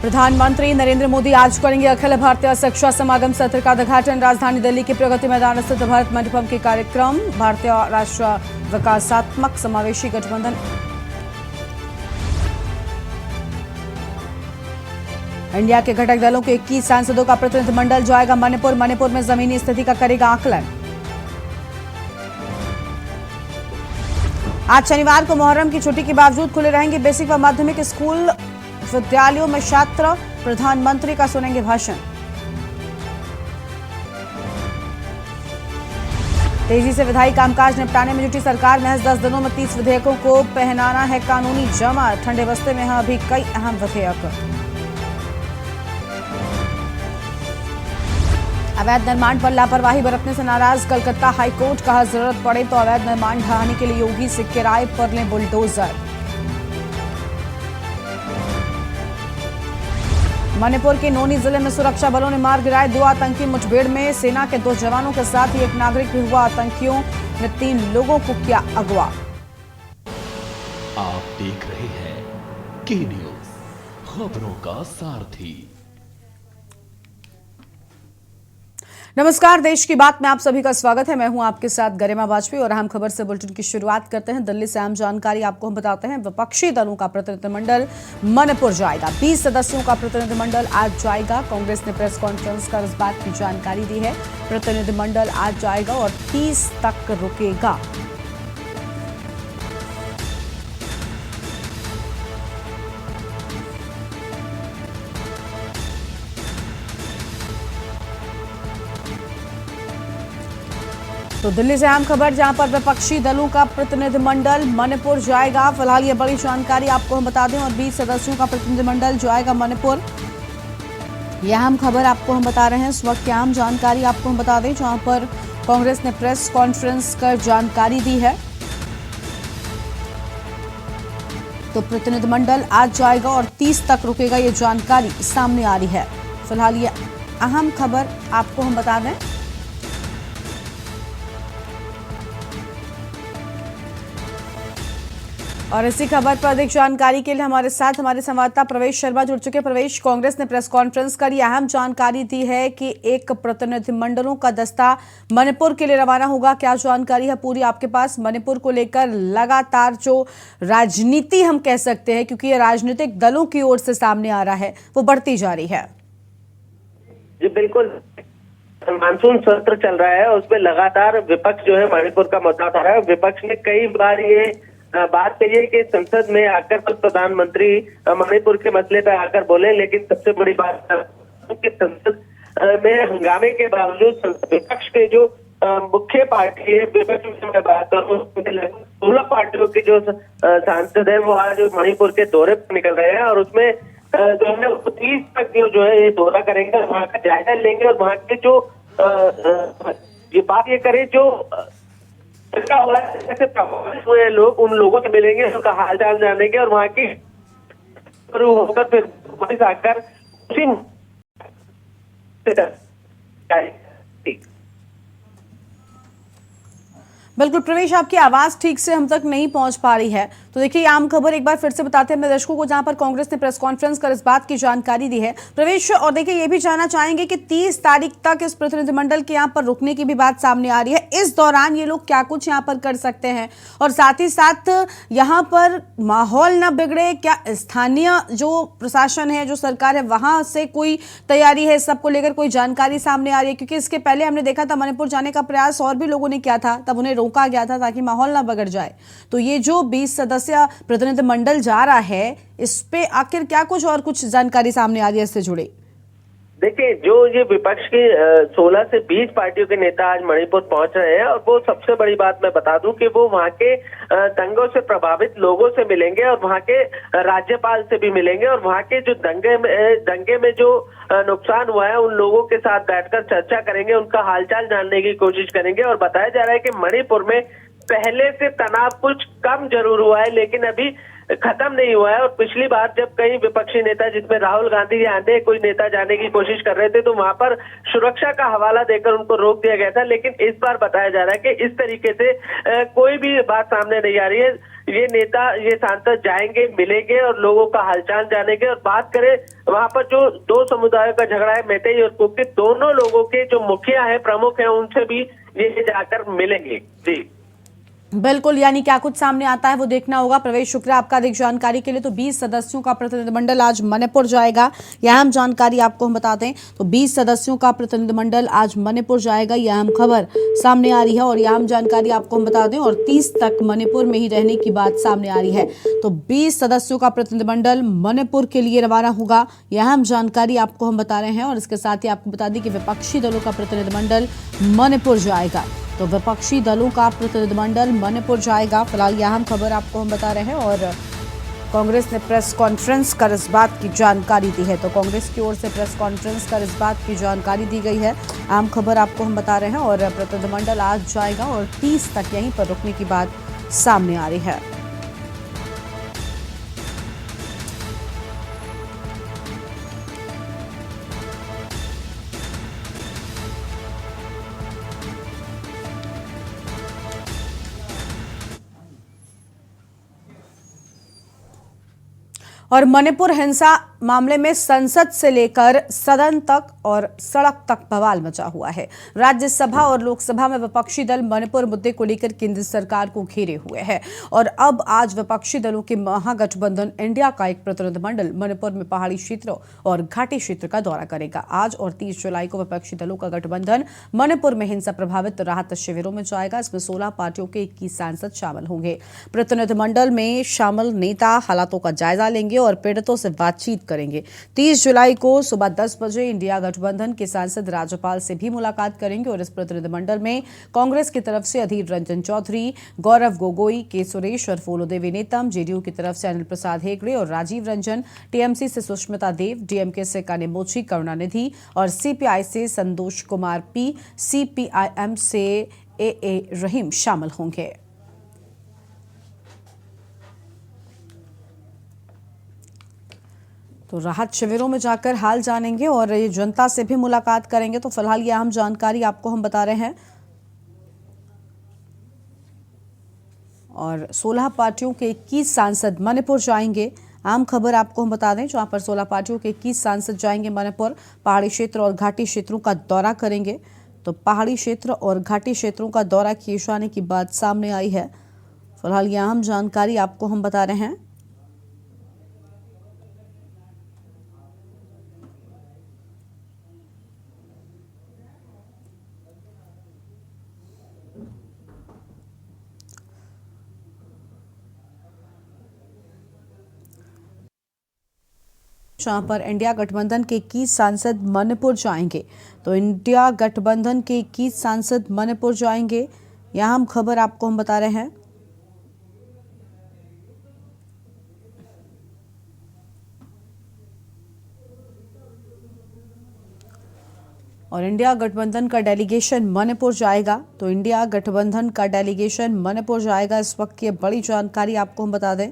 प्रधानमंत्री नरेंद्र मोदी आज करेंगे अखिल भारतीय शिक्षा समागम सत्र का उद्घाटन। राजधानी दिल्ली के प्रगति मैदान स्थित भारत मंडपम के कार्यक्रम। भारतीय राष्ट्र विकासात्मक समावेशी गठबंधन इंडिया के घटक दलों के 21 सांसदों का प्रतिनिधिमंडल जाएगा मणिपुर। मणिपुर में जमीनी स्थिति का करेगा आकलन। आज शनिवार को मुहर्रम की छुट्टी के बावजूद खुले रहेंगे बेसिक व माध्यमिक स्कूल विद्यालयों में छात्र। प्रधानमंत्री का सुनेंगे भाषण। तेजी से विधायी कामकाज निपटाने में जुटी सरकार। महज 10 दिनों में 30 विधेयकों को पहनाना है कानूनी जमा। ठंडे बस्ते में हैं अभी कई अहम विधेयक। अवैध निर्माण पर लापरवाही बरतने से नाराज कलकत्ता हाईकोर्ट। कहा जरूरत पड़े तो अवैध निर्माण ढहाने के लिए योगी से किराए पर लें बुलडोजर। मणिपुर के नोनी जिले में सुरक्षा बलों ने मार गिराए 2 आतंकी। मुठभेड़ में सेना के 2 जवानों के साथ ही एक नागरिक भी हुआ। आतंकियों ने 3 लोगों को किया अगवा। आप देख रहे हैं के न्यूज, खबरों का सारथी। नमस्कार, देश की बात में आप सभी का स्वागत है। मैं हूं आपके साथ गरिमा वाजपेयी और अहम खबर से बुलेटिन की शुरुआत करते हैं। दिल्ली से अहम जानकारी आपको हम बताते हैं। विपक्षी दलों का प्रतिनिधिमंडल मणिपुर जाएगा। 20 सदस्यों का प्रतिनिधिमंडल आज जाएगा। कांग्रेस ने प्रेस कॉन्फ्रेंस कर इस बात की जानकारी दी है। प्रतिनिधिमंडल आज जाएगा और 30 तक रुकेगा। तो दिल्ली से अहम खबर, जहां पर विपक्षी दलों का प्रतिनिधिमंडल मणिपुर जाएगा। फिलहाल ये बड़ी जानकारी आपको हम बता दें और 20 सदस्यों का प्रतिनिधिमंडल जाएगा मणिपुर। यह अहम खबर आपको हम बता रहे हैं। इस वक्त की अहम जानकारी आपको हम बता दें, जहां पर कांग्रेस ने प्रेस कॉन्फ्रेंस कर जानकारी दी है। तो प्रतिनिधिमंडल आज जाएगा और 30 तक रुकेगा, ये जानकारी सामने आ रही है। फिलहाल ये अहम खबर आपको हम बता दें। और इसी खबर पर अधिक जानकारी के लिए हमारे साथ हमारे संवाददाता प्रवेश शर्मा जुड़ चुके हैं। प्रवेश, कांग्रेस ने प्रेस कॉन्फ्रेंस कर यह अहम जानकारी दी है कि एक प्रतिनिधिमंडलों का दस्ता मणिपुर के लिए रवाना होगा। क्या जानकारी है पूरी आपके पास मणिपुर को लेकर? लगातार जो राजनीति हम कह सकते हैं, क्योंकि ये राजनीतिक दलों की ओर से सामने आ रहा है, वो बढ़ती जा रही है। जी बिल्कुल, मानसून सत्र चल रहा है और उसमें लगातार विपक्ष जो है मणिपुर का मुद्दा उठा रहा है। विपक्ष ने कई बार ये बात कही है कि संसद में आकर प्रधानमंत्री मणिपुर के मसले पर आकर बोले, लेकिन सबसे बड़ी बात कि संसद में हंगामे के बावजूद विपक्ष के जो मुख्य पार्टी है, विपक्ष में मैं बात करूँ 16 पार्टियों के जो सांसद है वो आज मणिपुर के दौरे पर निकल रहे हैं और उसमें जो है 30 तक जो है ये दौरा करेंगे, वहाँ का जायजा लेंगे और वहाँ के जो ये बात ये करें जो ऐसे प्रभावित हुए लोग, उन लोगों से मिलेंगे, उनका हालचाल जानेंगे और वहाँ की होकर फिर वापस आकर उसी बिल्कुल प्रवेश, आपकी आवाज ठीक से हम तक नहीं पहुंच पा रही है। तो देखिए, आम खबर एक बार फिर से बताते हैं अपने दर्शकों को, जहां पर कांग्रेस ने प्रेस कॉन्फ्रेंस कर इस बात की जानकारी दी है। प्रवेश, और देखिए ये भी जानना चाहेंगे कि 30 तारीख तक इस प्रतिनिधिमंडल के यहाँ पर रुकने की भी बात सामने आ रही है। इस दौरान ये लोग क्या कुछ यहाँ पर कर सकते हैं और साथ ही साथ यहाँ पर माहौल न बिगड़े, क्या स्थानीय जो प्रशासन है, जो सरकार है, वहां से कोई तैयारी है इस सबको लेकर, कोई जानकारी सामने आ रही है? क्योंकि इसके पहले हमने देखा था मणिपुर जाने का प्रयास और भी लोगों ने किया था, तब उन्हें रोका गया था ताकि माहौल ना बिगड़ जाए। तो ये जो 20 सदस्य प्रतिनिधिमंडल जा रहा है, इस पे आखिर क्या कुछ और कुछ जानकारी सामने आ रही है इससे जुड़े? देखिए, जो ये विपक्ष के 16 से 20 पार्टियों के नेता आज मणिपुर पहुंच रहे हैं और वो सबसे बड़ी बात मैं बता दूं कि वो वहाँ के दंगों से प्रभावित लोगों से मिलेंगे और वहाँ के राज्यपाल से भी मिलेंगे और वहाँ के जो दंगे में जो नुकसान हुआ है उन लोगों के साथ बैठकर चर्चा करेंगे, उनका हालचाल जानने की कोशिश करेंगे। और बताया जा रहा है कि मणिपुर में पहले से तनाव कुछ कम जरूर हुआ है, लेकिन अभी खत्म नहीं हुआ है। और पिछली बार जब कई विपक्षी नेता, जिसमें राहुल गांधी या अन्य कोई नेता जाने की कोशिश कर रहे थे, तो वहां पर सुरक्षा का हवाला देकर उनको रोक दिया गया था। लेकिन इस बार बताया जा रहा है कि इस तरीके से कोई भी बात सामने नहीं आ रही है। ये नेता, ये सांसद जाएंगे, मिलेंगे और लोगों का हालचाल जानेंगे। और बात करें वहां पर जो दो समुदायों का झगड़ा है, मेतई और कुकी, दोनों लोगों के जो मुखिया है, प्रमुख है, उनसे भी ये जाकर मिलेंगे। जी बिल्कुल, यानी क्या कुछ सामने आता है वो देखना होगा। प्रवेश, शुक्ला, आपका अधिक जानकारी के लिए। तो 20 सदस्यों का प्रतिनिधिमंडल आज मणिपुर जाएगा, यह अहम जानकारी आपको हम बता दें। तो 20 सदस्यों का प्रतिनिधिमंडल आज मणिपुर जाएगा, यह अहम खबर सामने आ रही है और यह अहम जानकारी आपको हम बता दें। और 30 तक मणिपुर में ही रहने की बात सामने आ रही है। तो 20 सदस्यों का प्रतिनिधिमंडल मणिपुर के लिए रवाना होगा, यह अहम जानकारी आपको हम बता रहे हैं। और इसके साथ ही आपको बता दें कि विपक्षी दलों का प्रतिनिधिमंडल मणिपुर जाएगा। तो विपक्षी दलों का प्रतिनिधिमंडल मणिपुर जाएगा, फिलहाल यह अहम खबर आपको हम बता रहे हैं। और कांग्रेस ने प्रेस कॉन्फ्रेंस कर इस बात की जानकारी दी है। तो कांग्रेस की ओर से प्रेस कॉन्फ्रेंस कर इस बात की जानकारी दी गई है, अहम खबर आपको हम बता रहे हैं। और प्रतिनिधिमंडल आज जाएगा और 30 तक यहीं पर रुकने की बात सामने आ रही है। और मणिपुर हिंसा मामले में संसद से लेकर सदन तक और सड़क तक बवाल मचा हुआ है। राज्यसभा और लोकसभा में विपक्षी दल मणिपुर मुद्दे को लेकर केंद्र सरकार को घेरे हुए हैं। और अब आज विपक्षी दलों के महागठबंधन इंडिया का एक प्रतिनिधिमंडल मणिपुर में पहाड़ी क्षेत्रों और घाटी क्षेत्र का दौरा करेगा। आज और 30 जुलाई को विपक्षी दलों का गठबंधन मणिपुर में हिंसा प्रभावित राहत शिविरों में जाएगा। इसमें 16 पार्टियों के 21 सांसद शामिल होंगे। प्रतिनिधिमंडल में शामिल नेता हालातों का जायजा लेंगे और पीड़ितों से बातचीत करेंगे। 30 जुलाई को सुबह 10 बजे इंडिया गठबंधन के सांसद राज्यपाल से भी मुलाकात करेंगे। और इस प्रतिनिधिमंडल में कांग्रेस की तरफ से अधीर रंजन चौधरी, गौरव गोगोई, के सुरेश और फूलोदेवी नेतम, जेडीयू की तरफ से अनिल प्रसाद हेगड़े और राजीव रंजन, टीएमसी से सुष्मिता देव, डीएमके से कानेमोची करुणानिधि और सीपीआई से संतोष कुमार पी, सीपीआईएम से ए रहीम शामिल होंगे। तो राहत शिविरों में जाकर हाल जानेंगे और ये जनता से भी मुलाकात करेंगे। तो फिलहाल ये अहम जानकारी आपको हम बता रहे हैं। और 16 पार्टियों के 21 सांसद मणिपुर जाएंगे, आम खबर आपको हम बता दें, जहां पर 16 पार्टियों के 21 सांसद जाएंगे मणिपुर, पहाड़ी क्षेत्र और घाटी क्षेत्रों का दौरा करेंगे। तो पहाड़ी क्षेत्र और घाटी क्षेत्रों का दौरा किए जाने की बात सामने आई है। फिलहाल ये अहम जानकारी आपको हम बता रहे हैं। जहां पर इंडिया गठबंधन के 21 सांसद मणिपुर जाएंगे। तो इंडिया गठबंधन के 21 सांसद मणिपुर जाएंगे, यहां हम खबर आपको हम बता रहे हैं। और इंडिया गठबंधन का डेलीगेशन मणिपुर जाएगा। तो इंडिया गठबंधन का डेलीगेशन मणिपुर जाएगा, इस वक्त की बड़ी जानकारी आपको हम बता दें।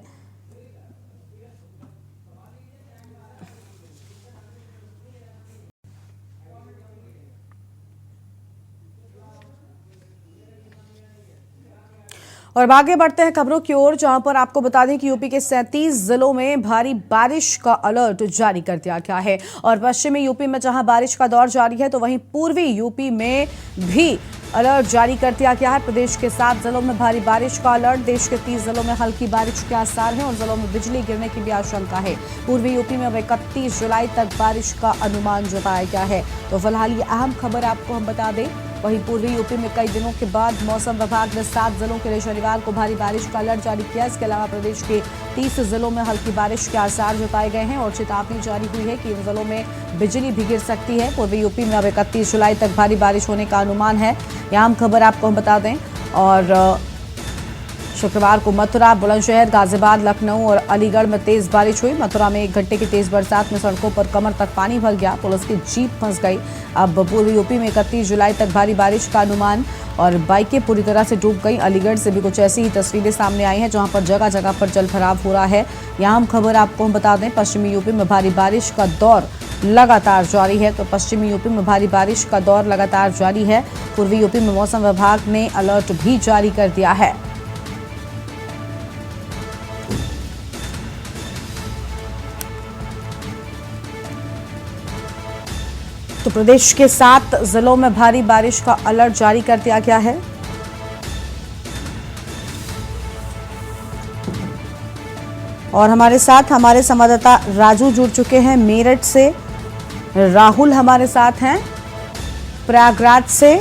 और आगे बढ़ते हैं खबरों की ओर, जहां पर आपको बता दें कि यूपी के 37 जिलों में भारी बारिश का अलर्ट जारी कर दिया गया है। और पश्चिमी यूपी में जहां बारिश का दौर जारी है, तो वहीं पूर्वी यूपी में भी अलर्ट जारी कर दिया गया है। प्रदेश के 7 जिलों में भारी बारिश का अलर्ट, देश के 30 जिलों में हल्की बारिश के आसार हैं और जिलों में बिजली गिरने की भी आशंका है। पूर्वी यूपी में अब 31 जुलाई तक बारिश का अनुमान जताया गया है। तो फिलहाल ये अहम खबर आपको हम बता दें। वहीं पूर्वी यूपी में कई दिनों के बाद मौसम विभाग ने 7 जिलों के लिए शनिवार को भारी बारिश का अलर्ट जारी किया। इसके अलावा प्रदेश के 30 जिलों में हल्की बारिश के आसार जताए गए हैं और चेतावनी जारी हुई है कि इन जिलों में बिजली भी गिर सकती है। पूर्वी यूपी में अब 31 जुलाई तक भारी बारिश होने का अनुमान है, यह आम खबर आपको हम बता दें। और शुक्रवार को मथुरा, बुलंदशहर, गाजियाबाद, लखनऊ और अलीगढ़ में तेज बारिश हुई। मथुरा में 1 घंटे की तेज बरसात में सड़कों पर कमर तक पानी भर गया। पुलिस की जीप फंस गई। अब पूर्वी यूपी में 31 जुलाई तक भारी बारिश का अनुमान और बाइकें पूरी तरह से डूब गई। अलीगढ़ से भी कुछ ऐसी ही तस्वीरें सामने आई हैं जहां पर जगह जगह पर जल भराव हो रहा है। यहाँ हम खबर आपको हम बता दें, पश्चिमी यूपी में भारी बारिश का दौर लगातार जारी है। तो पश्चिमी यूपी में भारी बारिश का दौर लगातार जारी है। पूर्वी यूपी में मौसम विभाग ने अलर्ट भी जारी कर दिया है। तो प्रदेश के 7 जिलों में भारी बारिश का अलर्ट जारी कर दिया गया है। और हमारे साथ हमारे संवाददाता राजू जुड़ चुके हैं मेरठ से, राहुल हमारे साथ हैं प्रयागराज से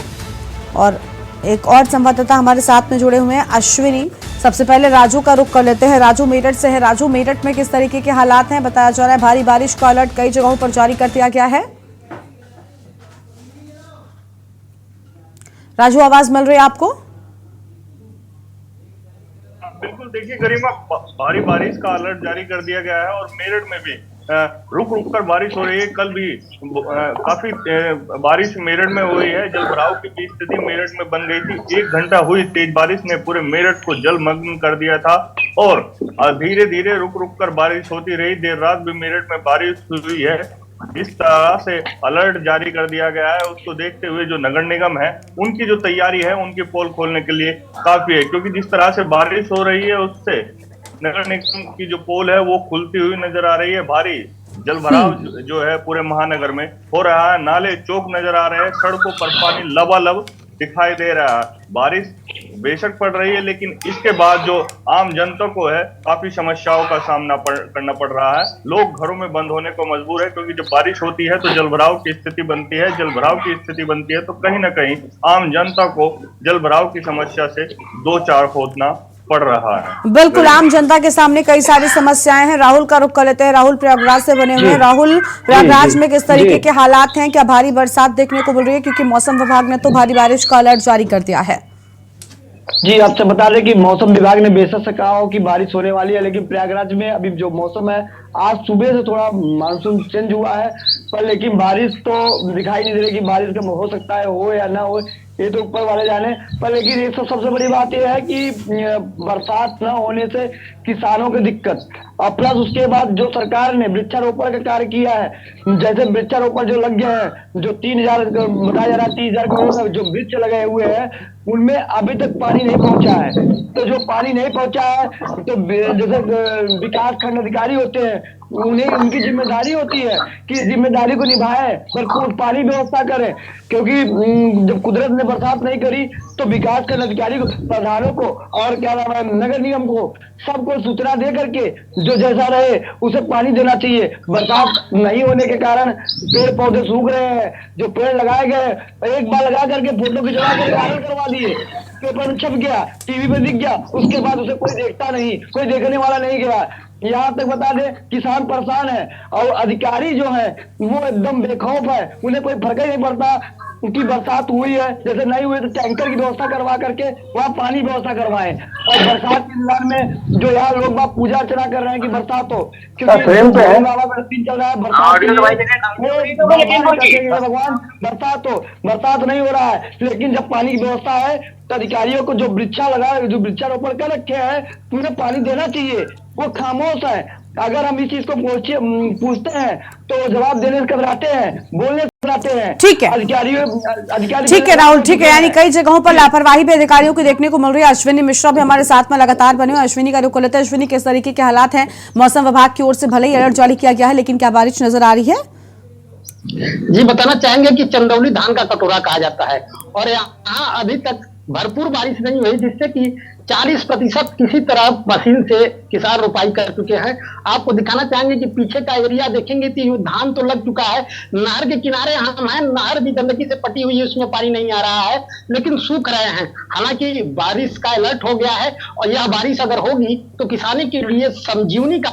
और एक और संवाददाता हमारे साथ में जुड़े हुए हैं अश्विनी। सबसे पहले राजू का रुख कर लेते हैं। राजू मेरठ से है। राजू, मेरठ में किस तरीके के हालात हैं? बताया जा रहा है भारी बारिश का अलर्ट कई जगहों पर जारी कर दिया गया है। राजू, आवाज मिल रही है आपको? बिल्कुल, देखिए गरिमा, भारी बारिश का अलर्ट जारी कर दिया गया है और मेरठ में भी रुक रुक कर बारिश हो रही है। कल भी काफी बारिश मेरठ में हुई है। जल भराव की भी स्थिति मेरठ में बन गई थी। 1 घंटा हुई तेज बारिश ने पूरे मेरठ को जलमग्न कर दिया था और धीरे धीरे रुक रुक कर बारिश होती रही। देर रात भी मेरठ में बारिश हुई है। जिस तरह से अलर्ट जारी कर दिया गया है उसको देखते हुए जो नगर निगम है उनकी जो तैयारी है उनके पोल खोलने के लिए काफी है, क्योंकि जिस तरह से बारिश हो रही है उससे नगर निगम की जो पोल है वो खुलती हुई नजर आ रही है। भारी जल भराव जो है पूरे महानगर में हो रहा है। नाले चौक नजर आ रहे हैं, सड़कों पर पानी लबालब दिखाई दे रहा है। बारिश बेशक पड़ रही है लेकिन इसके बाद जो आम जनता को है काफी समस्याओं का सामना करना पड़ रहा है। लोग घरों में बंद होने को मजबूर है, क्योंकि जब बारिश होती है तो जलभराव की स्थिति बनती है। जलभराव की स्थिति बनती है तो कहीं ना कहीं आम जनता को जलभराव की समस्या से दो चार होना पड़ रहा है। बिल्कुल, आम जनता के सामने कई सारी समस्याएं हैं। राहुल का रुख कर लेते हैं। राहुल प्रयागराज से बने हुए हैं। राहुल, प्रयागराज में किस तरीके के हालात हैं? क्या भारी बरसात देखने को मिल रही है? क्योंकि मौसम विभाग ने तो भारी बारिश का अलर्ट जारी कर दिया है। जी, आपसे बता दें कि मौसम विभाग ने बेशक से कहा हो कि बारिश होने वाली है, लेकिन प्रयागराज में अभी जो मौसम है आज सुबह से थोड़ा मानसून चेंज हुआ है, पर लेकिन बारिश तो दिखाई नहीं दे रही कि बारिश का हो सकता है हो या ना हो, ये तो ऊपर वाले जाने। पर लेकिन ये सबसे बड़ी बात यह है कि बरसात न होने से किसानों की दिक्कत और प्लस उसके बाद जो सरकार ने वृक्षारोपण का कार्य किया है, जैसे वृक्षारोपण जो लग गया है, जो 3000 बताया जा रहा है 30,000 करोड़ जो वृक्ष लगे हुए हैं उनमें अभी तक पानी नहीं पहुंचा है। तो जो पानी नहीं पहुंचा है तो जैसे विकास खंड अधिकारी होते हैं उन्हें उनकी जिम्मेदारी होती है कि जिम्मेदारी को निभाए, पर खुद पानी व्यवस्था करें, क्योंकि जब कुदरत ने बरसात नहीं करी तो विकास खंड अधिकारी को, प्रधानों को और क्या नाम है नगर निगम को, सबको सूचना दे करके जो जैसा रहे उसे पानी देना चाहिए। बरसात नहीं होने के कारण पेड़ पौधे सूख रहे हैं। जो पेड़ लगाए गए एक बार लगा करके फोटो खिंचवा कर वायरल करवा दिए, पेपर में छप गया, टीवी पे दिख गया, उसके बाद उसे कोई देखता नहीं, कोई देखने वाला नहीं गया। यहाँ तक बता दे किसान परेशान है और अधिकारी जो है वो एकदम बेखौफ है, उन्हें कोई फर्क ही नहीं पड़ता कि बरसात हुई है, जैसे नहीं हुई तो टैंकर की व्यवस्था करवा करके वहाँ पानी व्यवस्था करवाएं। और बरसात के इंतजार में जो यहाँ लोग बात पूजा अर्चना कर रहे हैं कि बरसात हो, क्योंकि दिन चल रहा है भगवान बरसात हो, बरसात नहीं हो रहा है। लेकिन जब पानी की व्यवस्था है तो अधिकारियों को जो वृक्षारोपण कर रखे हैं उन्हें पानी देना चाहिए, वो खामोश है। अगर हम इस चीज को पूछते हैं तो जवाब देने से घबराते हैं, बोलने से घबराते हैं। ठीक है, अधिकारी ठीक है राहुल, ठीक है। यानी कई जगहों पर लापरवाही भी अधिकारियों की देखने को मिल रही है। अश्विनी मिश्रा भी हमारे साथ में लगातार बने हुए। अश्विनी का रुख कर लेते हैं। अश्विनी, किस तरीके के हालात हैं? मौसम विभाग की ओर से भले ही अलर्ट जारी किया गया है लेकिन क्या बारिश नजर आ रही है? जी, बताना चाहेंगे कि चंदौली धान का कटोरा कहा जाता है और यहाँ अभी तक भरपूर बारिश नहीं हुई, जिससे कि 40% किसी तरह मशीन से किसान रोपाई कर चुके हैं। आपको दिखाना चाहेंगे कि पीछे का एरिया देखेंगे तो धान तो लग चुका है। नहर के किनारे हम हैं, नहर भी गंदगी से पटी हुई है, उसमें पानी नहीं आ रहा है लेकिन सूख रहे हैं। हालांकि बारिश का अलर्ट हो गया है और यह बारिश अगर होगी तो किसानी के लिए संजीवनी का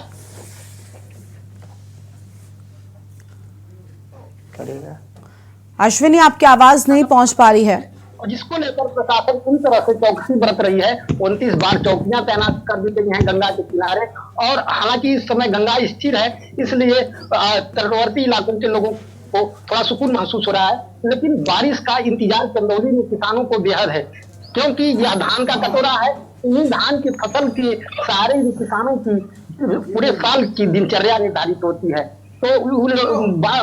अश्विनी, आपकी आवाज नहीं पहुंच पा रही है। और जिसको लेकर प्रशासन पूरी तरह से चौकसी बरत रही है। 29 बार चौकियां तैनात कर दी गई हैं गंगा के किनारे, और हालांकि इस समय गंगा स्थिर है, इसलिए तटवर्ती इलाकों के लोगों को थोड़ा सुकून महसूस हो रहा है। लेकिन बारिश का इंतजार चंदौली में किसानों को बेहद है, क्योंकि यह धान का कटोरा है। इन धान की फसल के सहारे किसानों की पूरे साल की दिनचर्या निर्धारित होती है। तो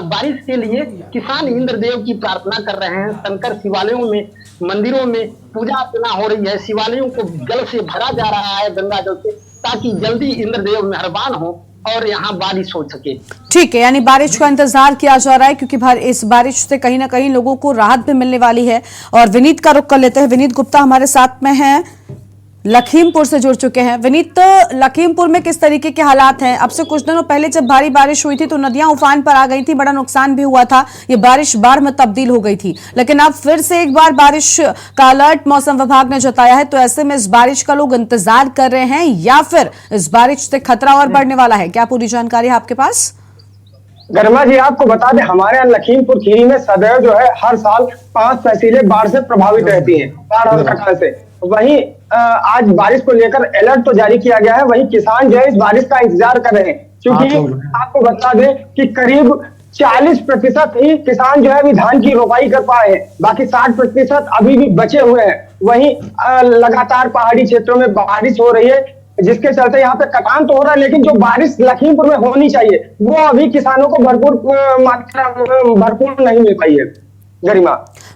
बारिश के लिए किसान इंद्रदेव की प्रार्थना कर रहे हैं। शंकर शिवालयों में, मंदिरों में पूजा अर्चना हो रही है। शिवालयों को जल से भरा जा रहा है, गंगा जल से, ताकि जल्दी इंद्रदेव मेहरबान हो और यहाँ बारिश हो सके। ठीक है, यानी बारिश का इंतजार किया जा रहा है, क्योंकि इस बारिश से कहीं ना कहीं लोगों को राहत भी मिलने वाली है। और विनीत का रुख कर लेते हैं। विनीत गुप्ता हमारे साथ में हैं, लखीमपुर से जुड़ चुके हैं। विनीत, लखीमपुर में किस तरीके के हालात हैं? अब से कुछ दिनों पहले जब भारी बारिश हुई थी तो नदियां उफान पर आ गई थी, बड़ा नुकसान भी हुआ था, ये बारिश बाढ़ में तब्दील हो गई थी। लेकिन अब फिर से एक बार बारिश का अलर्ट मौसम विभाग ने जताया है, तो ऐसे में इस बारिश का लोग इंतजार कर रहे हैं या फिर इस बारिश से खतरा और बढ़ने वाला है? क्या पूरी जानकारी है आपके पास? गरिमा जी, आपको बता दें, हमारे यहाँ लखीमपुर खीरी में सदैव जो है हर साल 5 तहसीलें बाढ़ से प्रभावित रहती हैं, बाढ़ और कटान से। वहीं आज बारिश को लेकर अलर्ट तो जारी किया गया है, वहीं किसान जो है इस बारिश का इंतजार कर रहे हैं, क्योंकि आपको बता दें कि करीब 40% ही किसान जो है अभी धान की रोपाई कर पाए हैं, बाकी 60% अभी भी बचे हुए हैं। वहीं लगातार पहाड़ी क्षेत्रों में बारिश हो रही है, जिसके चलते यहाँ पे कटान तो हो रहा है, लेकिन जो बारिश लखीमपुर में होनी चाहिए वो अभी किसानों को भरपूर नहीं मिल पाई है। गरिमा,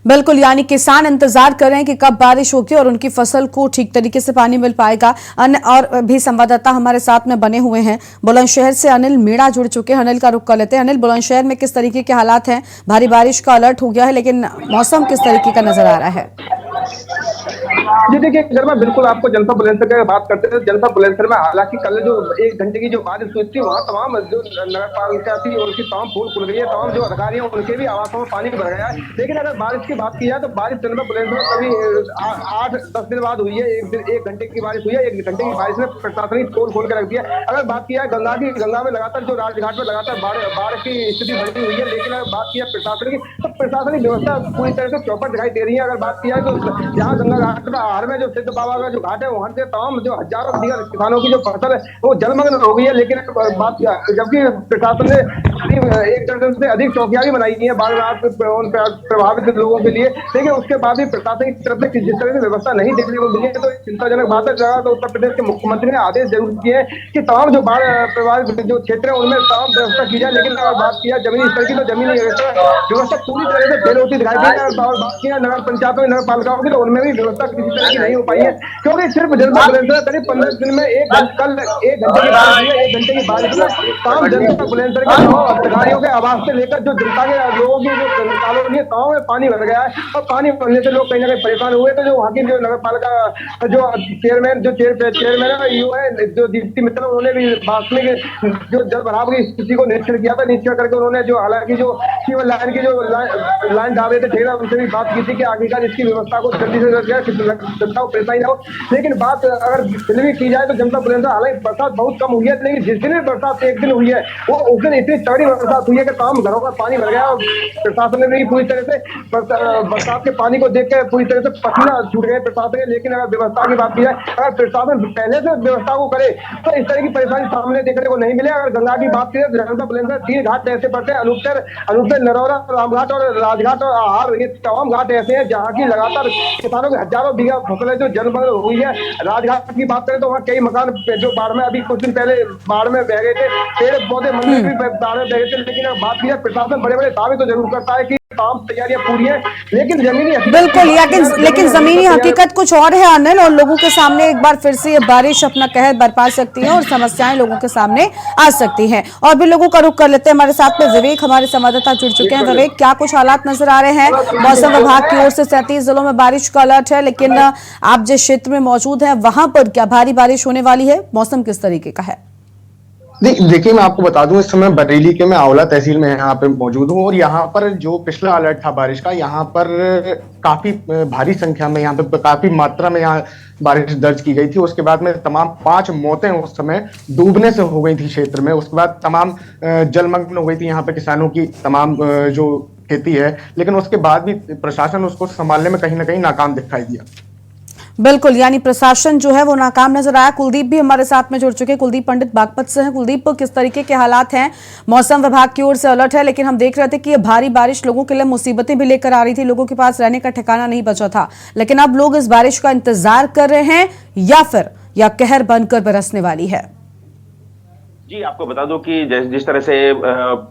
बिल्कुल, यानी किसान इंतजार कर रहे हैं कि कब बारिश होगी और उनकी फसल को ठीक तरीके से पानी मिल पाएगा। अन्य और भी संवाददाता हमारे साथ में बने हुए हैं। बुलंदशहर से अनिल मीणा जुड़ चुके हैं, अनिल का रुख कर लेते हैं। अनिल, बुलंदशहर में किस तरीके के हालात हैं? भारी बारिश का अलर्ट हो गया है, लेकिन मौसम किस तरीके का नजर आ रहा है? जी देखिए गरिमा, बिल्कुल आपको जनपद बुलंदशहर की बात करते हैं। जनपद बुलंदशहर में हालांकि कल जो 1 घंटे की जो बारिश हुई थी, वहाँ तमाम जो नगर पालिका थी उनकी तमाम फूल खुल गई है, तमाम जो अधिकारी हैं उनके भी आवासों में पानी भर गया है। लेकिन अगर बारिश की बात की जाए तो बारिश जनपद बुलंदशहर कभी 8-10 दिन बाद हुई है। 1 घंटे की बारिश हुई है, 1 घंटे की बारिश ने प्रशासनिक पोल खोल के रख दिया। अगर बात की जाए गंगा में लगातार जो राजघाट में लगातार बाढ़ की स्थिति बनी हुई है, लेकिन अगर बात की जाए प्रशासन की, तो प्रशासनिक व्यवस्था पूरी तरह से चौपट दिखाई दे रही है। अगर बात की जाए तो यहाँ गंगा घाट आहार में जो सिद्ध बाबा का जो घाट है, वहां से तमाम जो हजारों दीगर किसानों की जो फसल है वो जलमग्न हो गई है। लेकिन बात जबकि प्रशासन ने करीब 1 दर्जन से अधिक चौकियां भी बनाई है बाढ़ प्रभावित लोगों के लिए, लेकिन उसके बाद भी प्रशासन की तरफ से जिस तरह की व्यवस्था नहीं देखने को मिली है, तो चिंताजनक बात है। तो उत्तर प्रदेश के मुख्यमंत्री ने आदेश जरूर किए हैं कि तमाम जो बाढ़ प्रभावित जो क्षेत्र है उनमें तमाम व्यवस्था की जाए। लेकिन अगर बात किया जमीनी स्तर की, तो जमीनी व्यवस्था पूरी तरह से फेल होती दिखाई दी है। और बात किया नगर पंचायतों नगर पालिकाओं की, तो उनमें भी व्यवस्था किसी तरह की नहीं हो पाई है, क्योंकि सिर्फ जनता बुलंदशहर करीब 15 दिन में कल 1 घंटे की बारिश हुई है। 1 घंटे की बारिश में तमाम जनता बुलंदशहर के अधिकारियों के आवास से लेकर जो जनता के लोगों की जो कॉलोनी है, गाँव में पानी भर गया है। और पानी भरने से लोग कहीं ना कहीं परेशान हुए। तो जो वहाँ की जो नगर पालिका जो चेयरमैन है यू है जो दीप्ति मित्तल, उन्होंने भी वास्तविक जो जल भराव की स्थिति को निरीक्षण किया था। निरीक्षण करके उन्होंने जो हालांकि जो केवल लाइन की जो लाइन दावे थे ठेकेदार, उनसे भी बात की थी कि आखिरकार इसकी व्यवस्था को जल्दी से जनता को परेशानी ना हो। लेकिन बात अगर फिर भी की जाए तो जनता बुलंदशहर, हालांकि बरसात बहुत कम हुई है, लेकिन जिस दिन बरसात 1 दिन हुई है वो उस दिन इतनी तगड़ी बरसात हुई है कि तमाम घरों का पानी भर गया। और प्रशासन ने भी पूरी तरह से बरसात के पानी को देख के पूरी तरह से पसीना छूट गए प्रशासन के। लेकिन अगर व्यवस्था की बात की जाए, अगर प्रशासन पहले से व्यवस्था को करे तो इस तरह की परेशानी सामने देखने को नहीं मिले। अगर गंगा की बात करें तो जनता बुलंदशहर 3 घाट ऐसे पड़ते हैं, अनूपसर, नरौरा, रामघाट और राजघाट और आहार। ये तमाम घाट ऐसे हैं जहाँ की लगातार किसानों के हजारों बीघा फसल है जो जलमग्न हुई है। राजघाट की बात करें तो वहाँ कई मकान जो बाढ़ में अभी कुछ दिन पहले बाढ़ में बह गए थे, पेड़ पौधे मंदिर भी बाढ़ में बह गए थे। लेकिन बात की जाए प्रशासन बड़े बड़े दावे तो जरूर करता है कि तमाम तैयारियां पूरी है, लेकिन जमीनी बिल्कुल, लेकिन जमीनी हकीकत कुछ और है अनिल, और लोगों के सामने एक बार फिर से ये बारिश अपना कहर बरपा सकती है और समस्याएं लोगों के सामने आ सकती हैं। और भी लोगों का रुख कर लेते हैं। हमारे साथ में विवेक हमारे संवाददाता जुड़ चुके हैं। विवेक, क्या कुछ हालात नजर आ रहे हैं? मौसम विभाग की ओर से 37 जिलों में बारिश का अलर्ट है, लेकिन आप जिस क्षेत्र में मौजूद हैं वहां पर क्या भारी बारिश होने वाली है? मौसम किस तरीके का है? देखिए, मैं आपको बता दूं, इस समय बरेली के मैं आंवला तहसील में यहाँ पे मौजूद हूँ, और यहाँ पर जो पिछला अलर्ट था बारिश का, यहाँ पर काफी भारी संख्या में, यहाँ पे काफी मात्रा में यहाँ बारिश दर्ज की गई थी। उसके बाद में तमाम 5 मौतें उस समय डूबने से हो गई थी क्षेत्र में। उसके बाद तमाम जलमग्न हो गई थी यहाँ पे किसानों की तमाम जो खेती है, लेकिन उसके बाद भी प्रशासन उसको संभालने में कहीं ना कहीं नाकाम दिखाई दिया। बिल्कुल, यानी प्रशासन जो है वो नाकाम नजर आया। कुलदीप भी हमारे साथ में जुड़ चुके हैं। कुलदीप पंडित बागपत से हैं। कुलदीप, किस तरीके के हालात हैं? मौसम विभाग की ओर से अलर्ट है, लेकिन हम देख रहे थे कि ये भारी बारिश लोगों के लिए मुसीबतें भी लेकर आ रही थी। लोगों के पास रहने का ठिकाना नहीं बचा था, लेकिन अब लोग इस बारिश का इंतजार कर रहे हैं या कहर बनकर बरसने वाली है? जी, आपको बता दूं कि जिस तरह से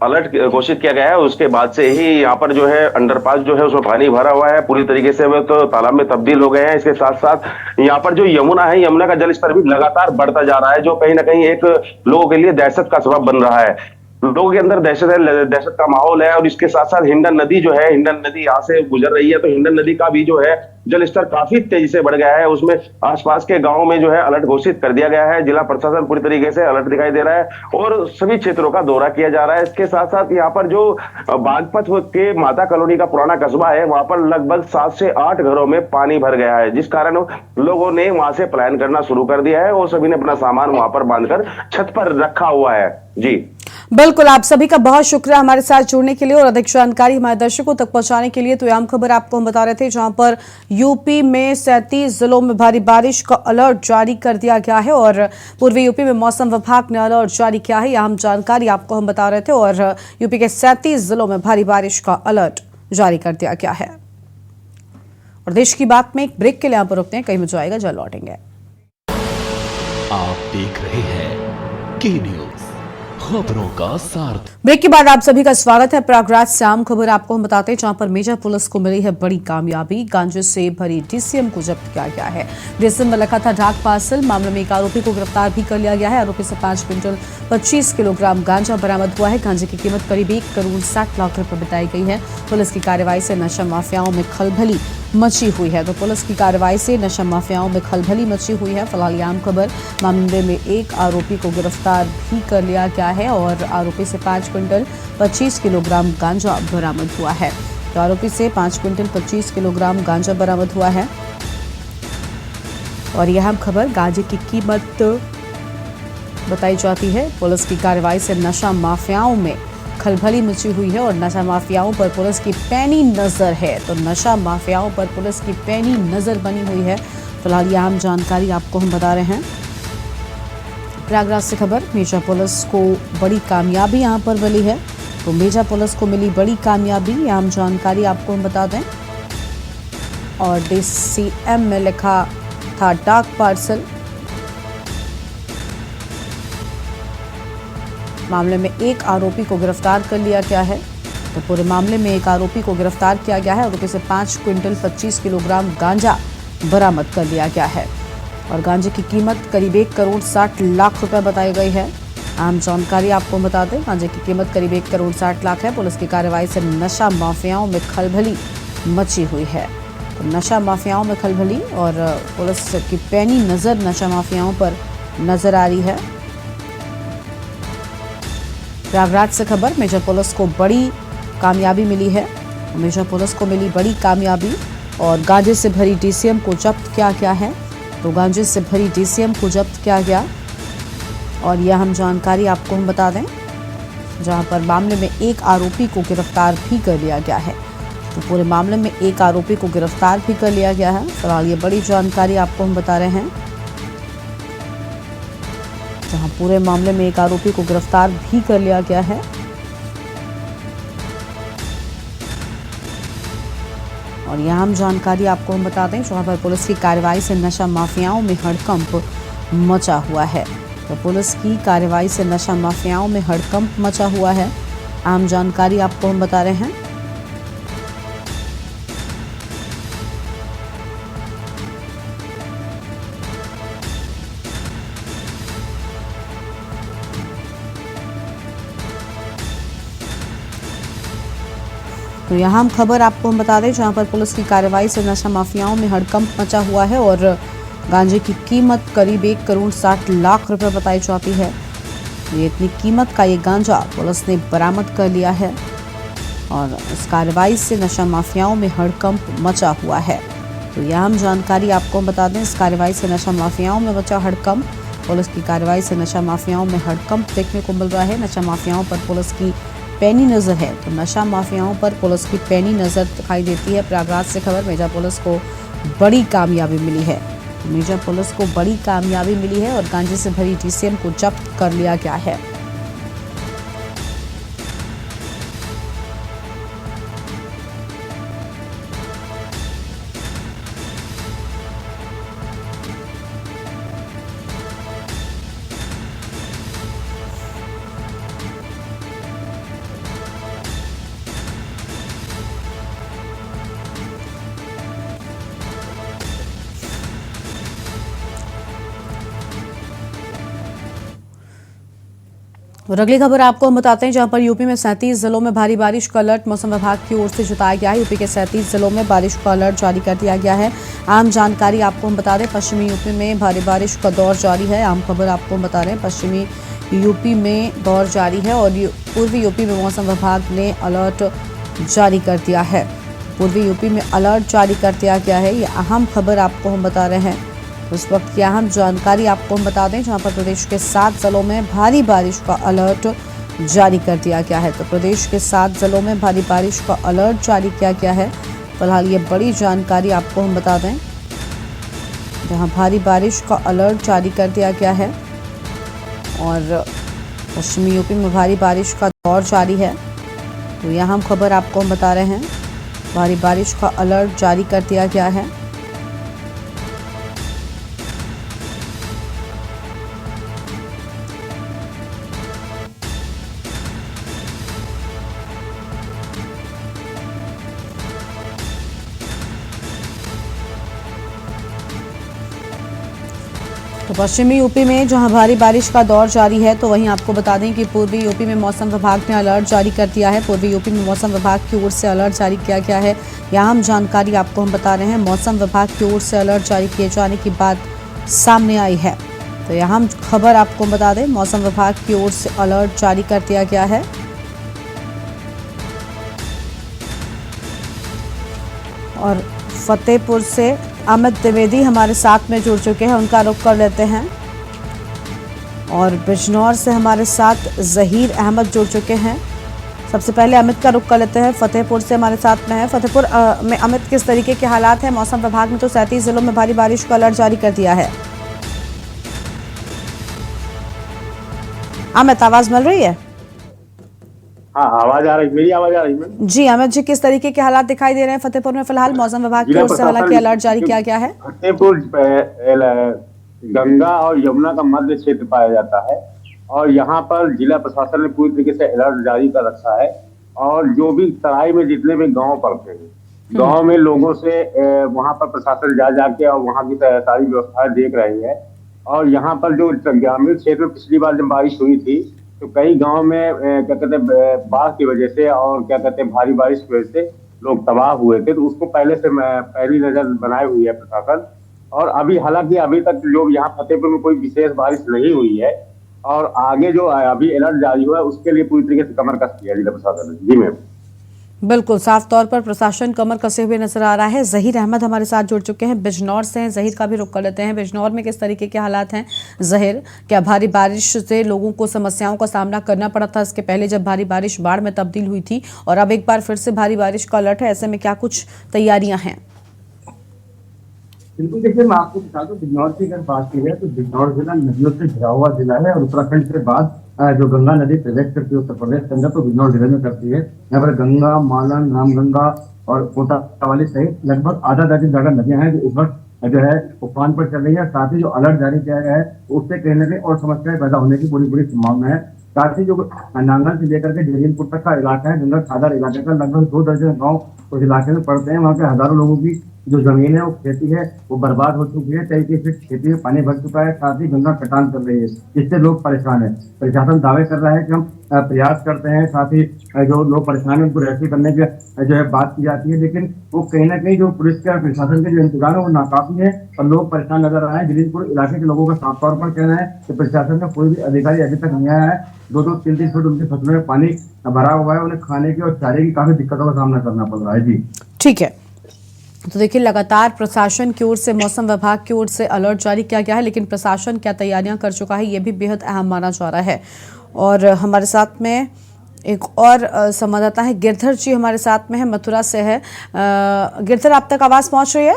अलर्ट घोषित किया गया है, उसके बाद से ही यहाँ पर जो है अंडरपास जो है उसमें पानी भरा हुआ है, पूरी तरीके से वो तो तालाब में तब्दील हो गए हैं। इसके साथ साथ यहाँ पर जो यमुना है, यमुना का जलस्तर भी लगातार बढ़ता जा रहा है, जो कहीं ना कहीं एक लोगों के लिए दहशत का सबब बन रहा है। लोगों के अंदर दहशत का माहौल है। और इसके साथ साथ हिंडन नदी जो है, हिंडन नदी यहाँ से गुजर रही है, तो हिंडन नदी का भी जो है जलस्तर काफी तेजी से बढ़ गया है। उसमें आसपास के गांवों में जो है अलर्ट घोषित कर दिया गया है। जिला प्रशासन पूरी तरीके से अलर्ट दिखाई दे रहा है और सभी क्षेत्रों का दौरा किया जा रहा है। इसके साथ साथ यहाँ पर जो बागपत के माता कॉलोनी का पुराना कस्बा है, वहां पर लगभग 7 से 8 घरों में पानी भर गया है, जिस कारण लोगों ने वहां से पलायन करना शुरू कर दिया है और सभी ने अपना सामान वहां पर बांधकर छत पर रखा हुआ है। जी बिल्कुल, आप सभी का बहुत शुक्रिया हमारे साथ जुड़ने के लिए और अधिक जानकारी हमारे दर्शकों तक पहुंचाने के लिए। तो आम खबर आपको हम बता रहे थे, जहां पर यूपी में 37 जिलों में भारी बारिश का अलर्ट जारी कर दिया गया है और पूर्वी यूपी में मौसम विभाग ने अलर्ट जारी किया है। यह जानकारी आपको हम बता रहे थे और यूपी के 37 जिलों में भारी बारिश का अलर्ट जारी कर दिया गया है। और देश की बात में एक ब्रेक के लिए यहाँ पर रुकते हैं, कहीं में जाएगा जल लौटेंगे। आप देख रहे हैं के न्यूज, खबरों का सार। ब्रेक के बाद आप सभी का स्वागत है। प्रयागराज से आम खबर आपको हम बताते हैं, जहां पर मेजा पुलिस को मिली है बड़ी कामयाबी। गांजे से भरी डीसीएम को जब्त किया गया है। डीसीएम में रखा था डाक पार्सल। मामले में एक आरोपी को गिरफ्तार भी कर लिया गया है। आरोपी से 5 क्विंटल 25 किलोग्राम गांजा बरामद हुआ है। गांजे की कीमत करीब 1 करोड़ 60 लाख रुपए बताई गई है। पुलिस की कार्रवाई से नशा माफियाओं में खलबली मची हुई है। तो पुलिस की कार्रवाई से नशा माफियाओं में खलबली मची हुई है। फिलहाल आम खबर, मामले में एक आरोपी को गिरफ्तार भी कर लिया गया है और आरोपी से 5 क्विंटल 25 किलोग्राम गांजा बरामद हुआ है। तो आरोपी से 5 क्विंटल 25 किलोग्राम गांजा बरामद हुआ है। और यह खबर, गांजे की कीमत बताई जाती है। पुलिस की कार्रवाई से नशा माफियाओं में खलबली मची हुई है और नशा माफियाओं पर पुलिस की पैनी नजर है। तो नशा माफियाओं पर पुलिस की पैनी नजर बनी हुई है। फिलहाल यह आम जानकारी आपको हम बता रहे हैं। प्रयागराज से खबर, मेजा पुलिस को बड़ी कामयाबी यहां पर मिली है। तो मेजा पुलिस को मिली बड़ी कामयाबी, यह आम जानकारी आपको हम बता दें। और डीसीएम में लिखा था डाक पार्सल। मामले में एक आरोपी को गिरफ्तार कर लिया गया है। तो पूरे मामले में एक आरोपी को गिरफ्तार किया गया है। आरोपी से 5 क्विंटल 25 किलोग्राम गांजा बरामद कर लिया गया है और गांजे की कीमत करीब 1 करोड़ 60 लाख रुपए बताई गई है। आम जानकारी आपको बता दें, गांजे की कीमत करीब 1 करोड़ 60 लाख है। पुलिस की कार्रवाई से नशा माफियाओं में खलबली मची हुई है। तो नशा माफियाओं में खलबली और पुलिस की पैनी नजर नशा माफियाओं पर नजर आ रही है। प्रयागराज से खबर, मेजा पुलिस को बड़ी कामयाबी मिली है। मेजा पुलिस को मिली बड़ी कामयाबी और गांजे से भरी डीसीएम को जब्त किया गया है। तो गांजे से भरी डीसीएम को जब्त किया गया और यह हम जानकारी आपको हम बता दें, जहां पर मामले में एक आरोपी को गिरफ्तार भी कर लिया गया है। तो पूरे मामले में एक आरोपी को गिरफ्तार भी कर लिया गया है। फिलहाल ये बड़ी जानकारी आपको हम बता रहे हैं, जहां पूरे मामले में एक आरोपी को गिरफ्तार भी कर लिया गया है। और यह हम जानकारी आपको हम बता दें, जहां पर पुलिस की कार्रवाई से नशा माफियाओं में हड़कंप मचा हुआ है। तो पुलिस की कार्रवाई से नशा माफियाओं में हड़कंप मचा हुआ है। आम जानकारी आपको हम बता रहे हैं। तो यहाँ हम खबर आपको हम बता दें, जहां पर पुलिस की कार्रवाई से नशा माफियाओं में हड़कंप मचा हुआ है और गांजे की कीमत करीब 1 करोड़ 60 लाख रुपए बताई जाती है। ये इतनी कीमत का ये गांजा पुलिस ने बरामद कर लिया है और इस कार्रवाई से नशा माफियाओं में हड़कंप मचा हुआ है। तो यह हम जानकारी आपको बता दें, इस कार्रवाई से नशा माफियाओं में मचा हड़कंप। पुलिस की कार्रवाई से नशा माफियाओं में हड़कंप देखने को मिल रहा है। नशा माफियाओं पर पुलिस की पैनी नजर है। तो नशा माफियाओं पर पुलिस की पैनी नजर दिखाई देती है। प्रयागराज से खबर, मेजा पुलिस को बड़ी कामयाबी मिली है। मेजा पुलिस को बड़ी कामयाबी मिली है और गांजे से भरी डीसीएम को जब्त कर लिया गया है। और अगली खबर आपको हम बताते हैं, जहां पर यूपी में 37 जिलों में भारी बारिश का अलर्ट मौसम विभाग की ओर से जताया गया है। यूपी के 37 जिलों में बारिश का अलर्ट जारी कर दिया गया है। आम जानकारी आपको हम बता दें, पश्चिमी यूपी में भारी बारिश का दौर जारी है। आम खबर आपको हम बता रहे हैं, पश्चिमी यूपी में दौर जारी है और पूर्वी यूपी में मौसम विभाग ने अलर्ट जारी कर दिया है। पूर्वी यूपी में अलर्ट जारी कर दिया गया है। ये अहम खबर आपको हम बता रहे हैं। उस वक्त की अहम जानकारी आपको हम बता दें, जहां पर प्रदेश के 7 जिलों में भारी बारिश का अलर्ट जारी कर दिया गया है। तो प्रदेश के 7 जिलों में भारी बारिश का अलर्ट जारी किया गया है। फिलहाल ये बड़ी जानकारी आपको हम बता दें, जहां भारी बारिश का अलर्ट जारी कर दिया गया है और पश्चिमी यूपी में भारी बारिश का दौर जारी है। तो यह हम खबर आपको हम बता रहे हैं, भारी बारिश का अलर्ट जारी कर दिया गया है। तो पश्चिमी यूपी में जहां भारी बारिश का दौर जारी है, तो वहीं आपको बता दें कि पूर्वी यूपी में मौसम विभाग ने अलर्ट जारी कर दिया है। पूर्वी यूपी में मौसम विभाग की ओर से अलर्ट जारी किया गया है। यह अहम जानकारी आपको हम बता रहे हैं, मौसम विभाग की ओर से अलर्ट जारी किए जाने की बात सामने आई है। तो यह अहम खबर आपको बता दें, मौसम विभाग की ओर से अलर्ट जारी कर दिया गया है। और फतेहपुर से अमित द्विवेदी हमारे साथ में जुड़ चुके हैं, उनका रुख कर लेते हैं। और बिजनौर से हमारे साथ जहीर अहमद जुड़ चुके हैं। सबसे पहले अमित का रुख कर लेते हैं, फतेहपुर से हमारे साथ में है। फतेहपुर में अमित, किस तरीके के हालात हैं? मौसम विभाग ने तो 37 जिलों में भारी बारिश का अलर्ट जारी कर दिया है। अमित, आवाज मिल रही है? हाँ, आवाज आ रही, मेरी आवाज आ रही है? जी अमित जी, किस तरीके के हालात दिखाई दे रहे हैं फतेहपुर में? फिलहाल मौसम विभाग की ओर से हालांकि अलर्ट जारी किया गया है। फतेहपुर गंगा और यमुना का मध्य क्षेत्र पाया जाता है और यहाँ पर जिला प्रशासन ने पूरी तरीके से अलर्ट जारी कर रखा है। और जो भी तराई में जितने भी गांव पड़ते हैं, गांव में लोगों से वहाँ पर प्रशासन जा जाके और वहाँ की सारी व्यवस्थाएं देख रही है। और यहाँ पर जो ग्रामीण क्षेत्र में पिछली बार जब बारिश हुई थी, तो कई गांव में क्या कहते हैं बाढ़ की वजह से और क्या कहते हैं भारी बारिश की वजह से लोग तबाह हुए थे। तो उसको पहले से पहली नजर बनाई हुई है प्रशासन। और अभी हालांकि अभी तक जो यहाँ फतेहपुर में कोई विशेष बारिश नहीं हुई है और आगे जो अभी अलर्ट जारी हुआ है उसके लिए पूरी तरीके से कमर कस किया जिला प्रशासन ने। जी मैम, बिल्कुल साफ तौर पर प्रशासन कमर कसे हुए नजर आ रहा है। जहीर अहमद हमारे साथ जुड़ चुके हैं, बिजनौर से हैं। जहीर का भी रुख कर लेते हैं, बिजनौर में किस तरीके के हालात हैं? जहीर, क्या भारी बारिश से लोगों को समस्याओं का सामना करना पड़ा था? इसके पहले जब भारी बारिश बाढ़ में तब्दील हुई थी और अब एक बार फिर से भारी बारिश का अलर्ट है, ऐसे में क्या कुछ तैयारियां हैं? बिल्कुल, देखिए मैं आपको बता दूं, बिजनौर की अगर बात की जाए तो बिजनौर जिला नदियों से घिरा हुआ जिला है और उत्तराखंड के बाद जो गंगा नदी प्रवेश करती है उत्तर प्रदेश के अंदर, तो बिजनौर जिले में करती है। यहाँ पर गंगा, मालन, रामगंगा और कोटावाली सहित लगभग आधा दर्जन ज्यादा नदियां हैं जो इस वक्त जो है उफान पर चल रही है। साथ ही जो अलर्ट जारी किया गया है उससे कहीं न कहीं और समस्याएं पैदा होने की पूरी संभावना है। साथ ही जो नांगल से लेकर के जलीलपुर तक का इलाका है, जंगल खादर इलाके का, लगभग 2 दर्जन गाँव उस इलाके में पड़ते हैं। वहाँ के हजारों लोगों की जो जमीन है वो खेती है वो बर्बाद हो चुकी है। कई कई फीट खेती में पानी भर चुका है। साथ ही गंगा कटान कर रही है, जिससे लोग परेशान है। प्रशासन दावे कर रहा है कि हम प्रयास करते हैं, साथ ही जो लोग परेशान है उनको रेस्क्यू करने की जो है बात की जाती है, लेकिन वो कहीं ना कहीं जो पुलिस के और प्रशासन के जो इंतजाम है वो नाकाफी है और लोग परेशान नजर आ रहे हैं। जलीलपुर इलाके के लोगों का साफ तौर पर कहना है कि प्रशासन का कोई भी अधिकारी अभी तक नहीं आया है। 2-2, 3-3 फुट उनकी फसलों में पानी भरा हुआ है, उन्हें खाने की और चारे की काफी दिक्कतों का सामना करना पड़ रहा है। जी ठीक है, तो देखिए लगातार प्रशासन की ओर से, मौसम विभाग की ओर से अलर्ट जारी किया गया है, लेकिन प्रशासन क्या तैयारियां कर चुका है ये भी बेहद अहम माना जा रहा है। और हमारे साथ में एक और संवाददाता है गिरधर जी हमारे साथ में है, मथुरा से है। गिरधर, आप तक आवाज पहुंच रही है?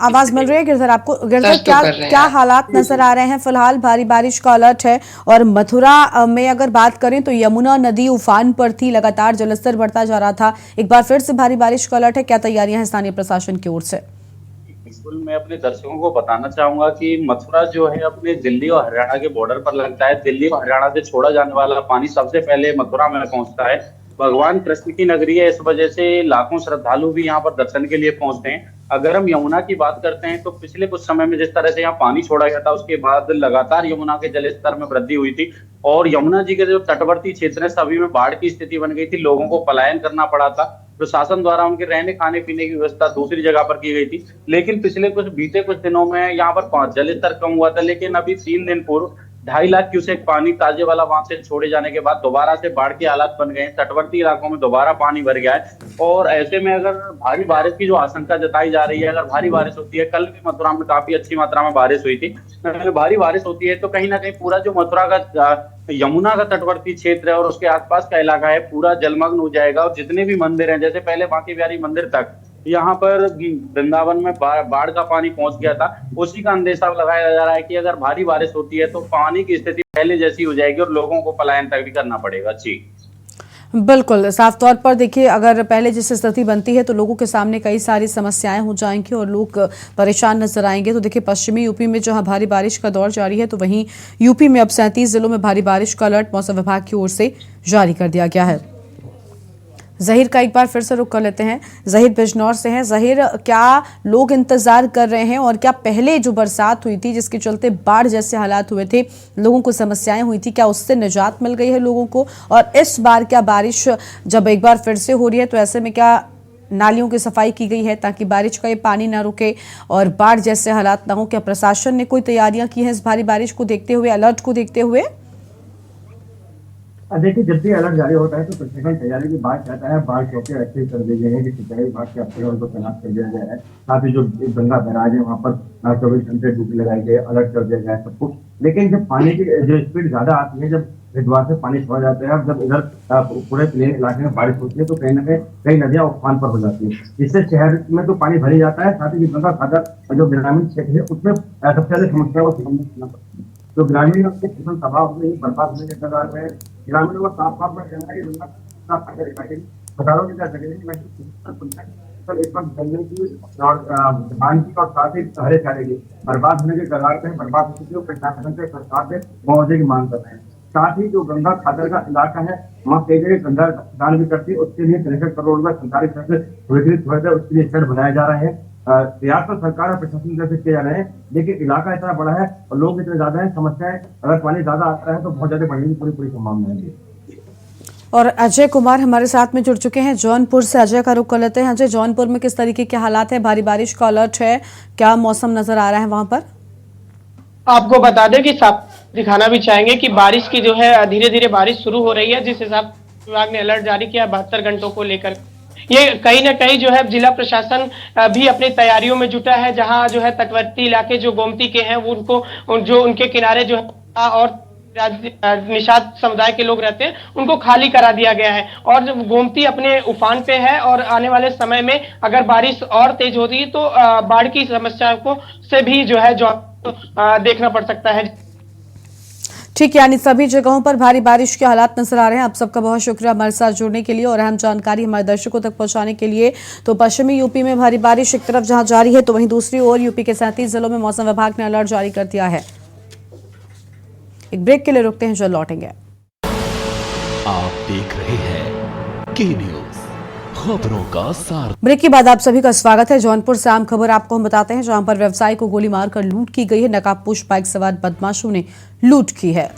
आवाज मिल रही है गिरधर आपको? गिरधर, क्या हालात नजर आ रहे हैं? फिलहाल भारी बारिश का अलर्ट है और मथुरा में अगर बात करें तो यमुना नदी उफान पर थी, लगातार जलस्तर बढ़ता जा रहा था। एक बार फिर से भारी बारिश का अलर्ट है, क्या तैयारियां हैं स्थानीय प्रशासन की ओर से? बिल्कुल, मैं अपने दर्शकों को बताना चाहूंगा कि मथुरा जो है अपने दिल्ली और हरियाणा के बॉर्डर पर लगता है। दिल्ली और हरियाणा से छोड़ा जाने वाला पानी सबसे पहले मथुरा में पहुंचता है। भगवान कृष्ण की नगरी है, इस वजह से लाखों श्रद्धालु भी यहाँ पर दर्शन के लिए पहुंचते हैं। अगर हम यमुना की बात करते हैं तो पिछले कुछ समय में जिस तरह से यहाँ पानी छोड़ा गया था, उसके बाद लगातार यमुना के जल स्तर में वृद्धि हुई थी और यमुना जी के जो तटवर्ती क्षेत्र है सभी में बाढ़ की स्थिति बन गई थी। लोगों को पलायन करना पड़ा था। प्रशासन द्वारा उनके रहने खाने पीने की व्यवस्था दूसरी जगह पर की गई थी। लेकिन पिछले बीते कुछ दिनों में यहाँ पर जल स्तर कम हुआ था, लेकिन अभी 3 दिन पूर्व 2.5 लाख क्यूसेक पानी ताजे वाला बांध से छोड़े जाने के बाद दोबारा से बाढ़ के हालात बन गए हैं। तटवर्ती इलाकों में दोबारा पानी भर गया है और ऐसे में अगर भारी बारिश की जो आशंका जताई जा रही है, अगर भारी बारिश होती है, कल भी मथुरा में काफी अच्छी मात्रा में बारिश हुई थी, भारी बारिश होती है तो कहीं ना कहीं पूरा जो मथुरा का यमुना का तटवर्ती क्षेत्र है और उसके आसपास का इलाका है पूरा जलमग्न हो जाएगा। और जितने भी मंदिर हैं, जैसे पहले बांके बिहारी मंदिर तक यहाँ पर वृंदावन में बाढ़ का पानी पहुंच गया था, उसी का अंदेशा लगाया जा रहा है कि अगर भारी बारिश होती है तो पानी की स्थिति पहले जैसी हो जाएगी और लोगों को पलायन तक भी करना पड़ेगा। जी बिल्कुल, साफ तौर पर देखिए, अगर पहले जैसी स्थिति बनती है तो लोगों के सामने कई सारी समस्याएं हो जाएंगी और लोग परेशान नजर आएंगे। तो देखिए, पश्चिमी यूपी में जहां भारी बारिश का दौर जारी है, तो वहीं यूपी में अब 37 जिलों में भारी बारिश का अलर्ट मौसम विभाग की ओर से जारी कर दिया गया है। जहीर का एक बार फिर से रुख कर लेते हैं। जहीर बिजनौर से हैं। जहीर, क्या लोग इंतजार कर रहे हैं और क्या पहले जो बरसात हुई थी जिसके चलते बाढ़ जैसे हालात हुए थे, लोगों को समस्याएं हुई थी, क्या उससे निजात मिल गई है लोगों को? और इस बार क्या बारिश जब एक बार फिर से हो रही है तो ऐसे में क्या नालियों की सफाई की गई है ताकि बारिश का ये पानी ना रुके और बाढ़ जैसे हालात ना हो? क्या प्रशासन ने कोई तैयारियां की हैं इस भारी बारिश को देखते हुए, अलर्ट को देखते हुए? देखिए, जब भी अलर्ट जारी होता है तो प्रशासन तैयारी की बात कहता है। बाढ़ चौके एक्टिव कर दिए गए हैं कि सिंचाई विभाग के अफसर उनको तैनात कर दिया गया है। साथ ही जो गंगा बैराज है वहाँ पर 24 घंटे ड्यूटी लगाई गई, अलर्ट कर दिया गया है सब कुछ। लेकिन जब पानी की जो स्पीड ज्यादा आती है, जब हरिद्वार से पानी छोड़ा जाता है और जब इधर पूरे प्लेन इलाके में बारिश होती है तो कहीं ना कहीं कई नदियां उफान पर हो जाती है। इससे शहर में तो पानी भरी जाता है, साथ ही गंगा सागर जो ग्रामीण क्षेत्र है उसमें सबसे ज्यादा समस्या को सामना करना पड़ता है। तो ग्रामीण अपने फसल तबाह होने बर्बाद होने के कगार में, ग्रामीणों को साफ साफ में कहना है कि हजारों की इस वक्त जंगल की और धान की और साथ ही हरे चारे की बर्बाद होने के कगार पे बर्बाद हो चुकी है। प्रशासन से सरकार से मुआवजे की मांग कर रहे हैं। साथ ही जो गंगा खातर का इलाका है वहाँ कई जगह गंगा दान भी करती है, उसके लिए 63 करोड़ रुपए सरकारी खर्च स्वीकृत हुए थे, उसके लिए शेड बनाए जा रहे हैं। प्रयास तो सरकार और प्रशासन की तरफ से किए जा रहे हैं, लेकिन इलाका इतना बड़ा है और लोग इतने ज्यादा है, समस्याएं अगर पानी ज्यादा आता है तो बहुत ज्यादा बढ़ने की पूरी संभावना है। और अजय कुमार हमारे साथ में जुड़ चुके हैं जौनपुर से। अजय का रुख कर लेते हैं। अजय, जौनपुर में किस तरीके के हालात है? भारी बारिश का अलर्ट है, क्या मौसम नजर आ रहा है वहां पर? आपको बता दें कि साफ दिखाना भी चाहेंगे कि बारिश की जो है धीरे धीरे बारिश शुरू हो रही है। जिस हिसाब से विभाग ने अलर्ट जारी किया 72 घंटों को लेकर, ये कहीं ना कहीं जो है जिला प्रशासन भी अपनी तैयारियों में जुटा है। जहां जो है तटवर्ती इलाके जो गोमती के हैं वो उनको जो उनके किनारे जो है और निषाद समुदाय के लोग रहते हैं उनको खाली करा दिया गया है और जब गोमती अपने उफान पे है और आने वाले समय में अगर बारिश और तेज होती है तो बाढ़ की समस्या को से भी जो है देखना पड़ सकता है। ठीक, यानी सभी जगहों पर भारी बारिश के हालात नजर आ रहे हैं। आप सबका बहुत शुक्रिया हमारे साथ जुड़ने के लिए और अहम जानकारी हमारे दर्शकों तक पहुंचाने के लिए। तो पश्चिमी यूपी में भारी बारिश एक तरफ जहां जारी है तो वहीं दूसरी ओर यूपी के 37 जिलों में मौसम विभाग ने अलर्ट जारी कर दिया है। एक ब्रेक के लिए रुकते हैं, जल्द लौटेंगे। आप देख रहे हैं के न्यूज़, खबरों का सार। ब्रेक के बाद आप सभी का स्वागत है। जौनपुर से आम खबर आपको हम बताते हैं, जहां पर व्यवसायी को गोली मारकर लूट की गई है। नकाबपोश बाइक सवार बदमाशों ने लूट की है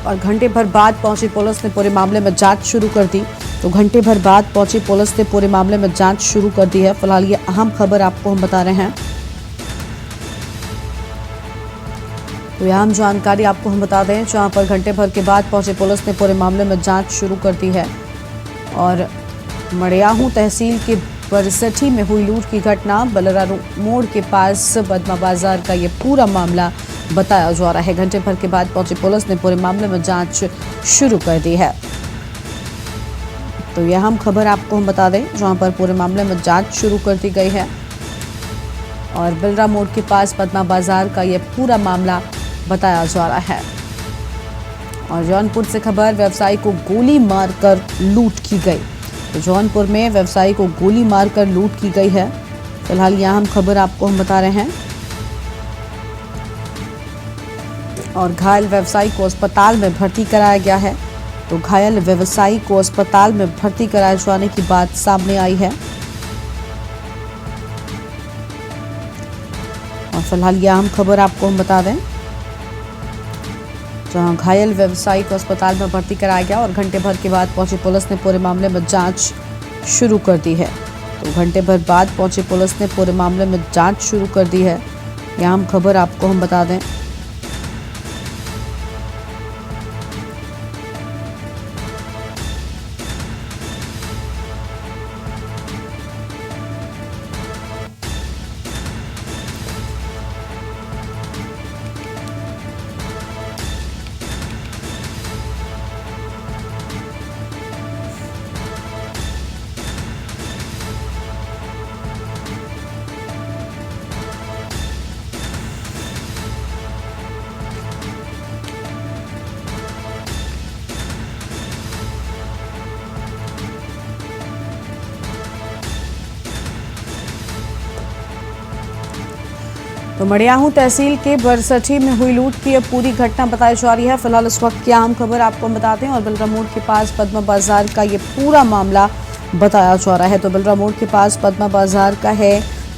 और घंटे भर बाद पहुंची पुलिस ने पूरे मामले में जांच शुरू कर दी। तो घंटे भर बाद पहुंची पुलिस ने पूरे मामले में जांच शुरू कर दी है। फिलहाल ये अहम खबर आपको हम बता रहे हैं। तो यह अहम जानकारी आपको हम बता दें, जहां पर घंटे भर के बाद पहुंची पुलिस ने पूरे मामले में जांच शुरू कर दी है और मड़ियाहू तहसील के बरसठी में हुई लूट की घटना, बलरा मोड़ के पास बदमा बाजार का ये पूरा मामला बताया जा रहा है। घंटे भर के बाद पहुंची पुलिस ने पूरे मामले में जांच शुरू कर दी है। तो यह अहम खबर आपको हम बता दें, जहां पर पूरे मामले में जांच शुरू कर दी गई है और बिलरा मोड़ के पास पद्मा बाजार का यह पूरा मामला बताया जा रहा है। और जौनपुर से खबर, व्यवसायी को गोली मारकर लूट की गई। तो जौनपुर में व्यवसायी को गोली मारकर लूट की गई है। फिलहाल यह अहम खबर आपको हम बता रहे हैं। और घायल व्यवसायी को अस्पताल में भर्ती कराया गया है। तो घायल व्यवसायी को अस्पताल में भर्ती कराए जाने की बात सामने आई है। और फिलहाल यह अहम खबर आपको हम बता दें, जहां घायल व्यवसायी को अस्पताल में भर्ती कराया गया और घंटे भर के बाद पहुंची पुलिस ने पूरे मामले में जांच शुरू कर दी है। तो घंटे भर बाद पहुंची पुलिस ने पूरे मामले में जांच शुरू कर दी है। यह अहम खबर आपको हम बता दें। तो मड़ियाहू तहसील के बरसठी में हुई लूट की यह पूरी घटना बताई जा रही है। फिलहाल इस वक्त की अहम खबर आपको हम बताते हैं और बिलरा मोड़ के पास पद्मा बाजार का ये पूरा मामला बताया जा रहा है। तो बिलरा मोड़ के पास पद्मा बाजार का है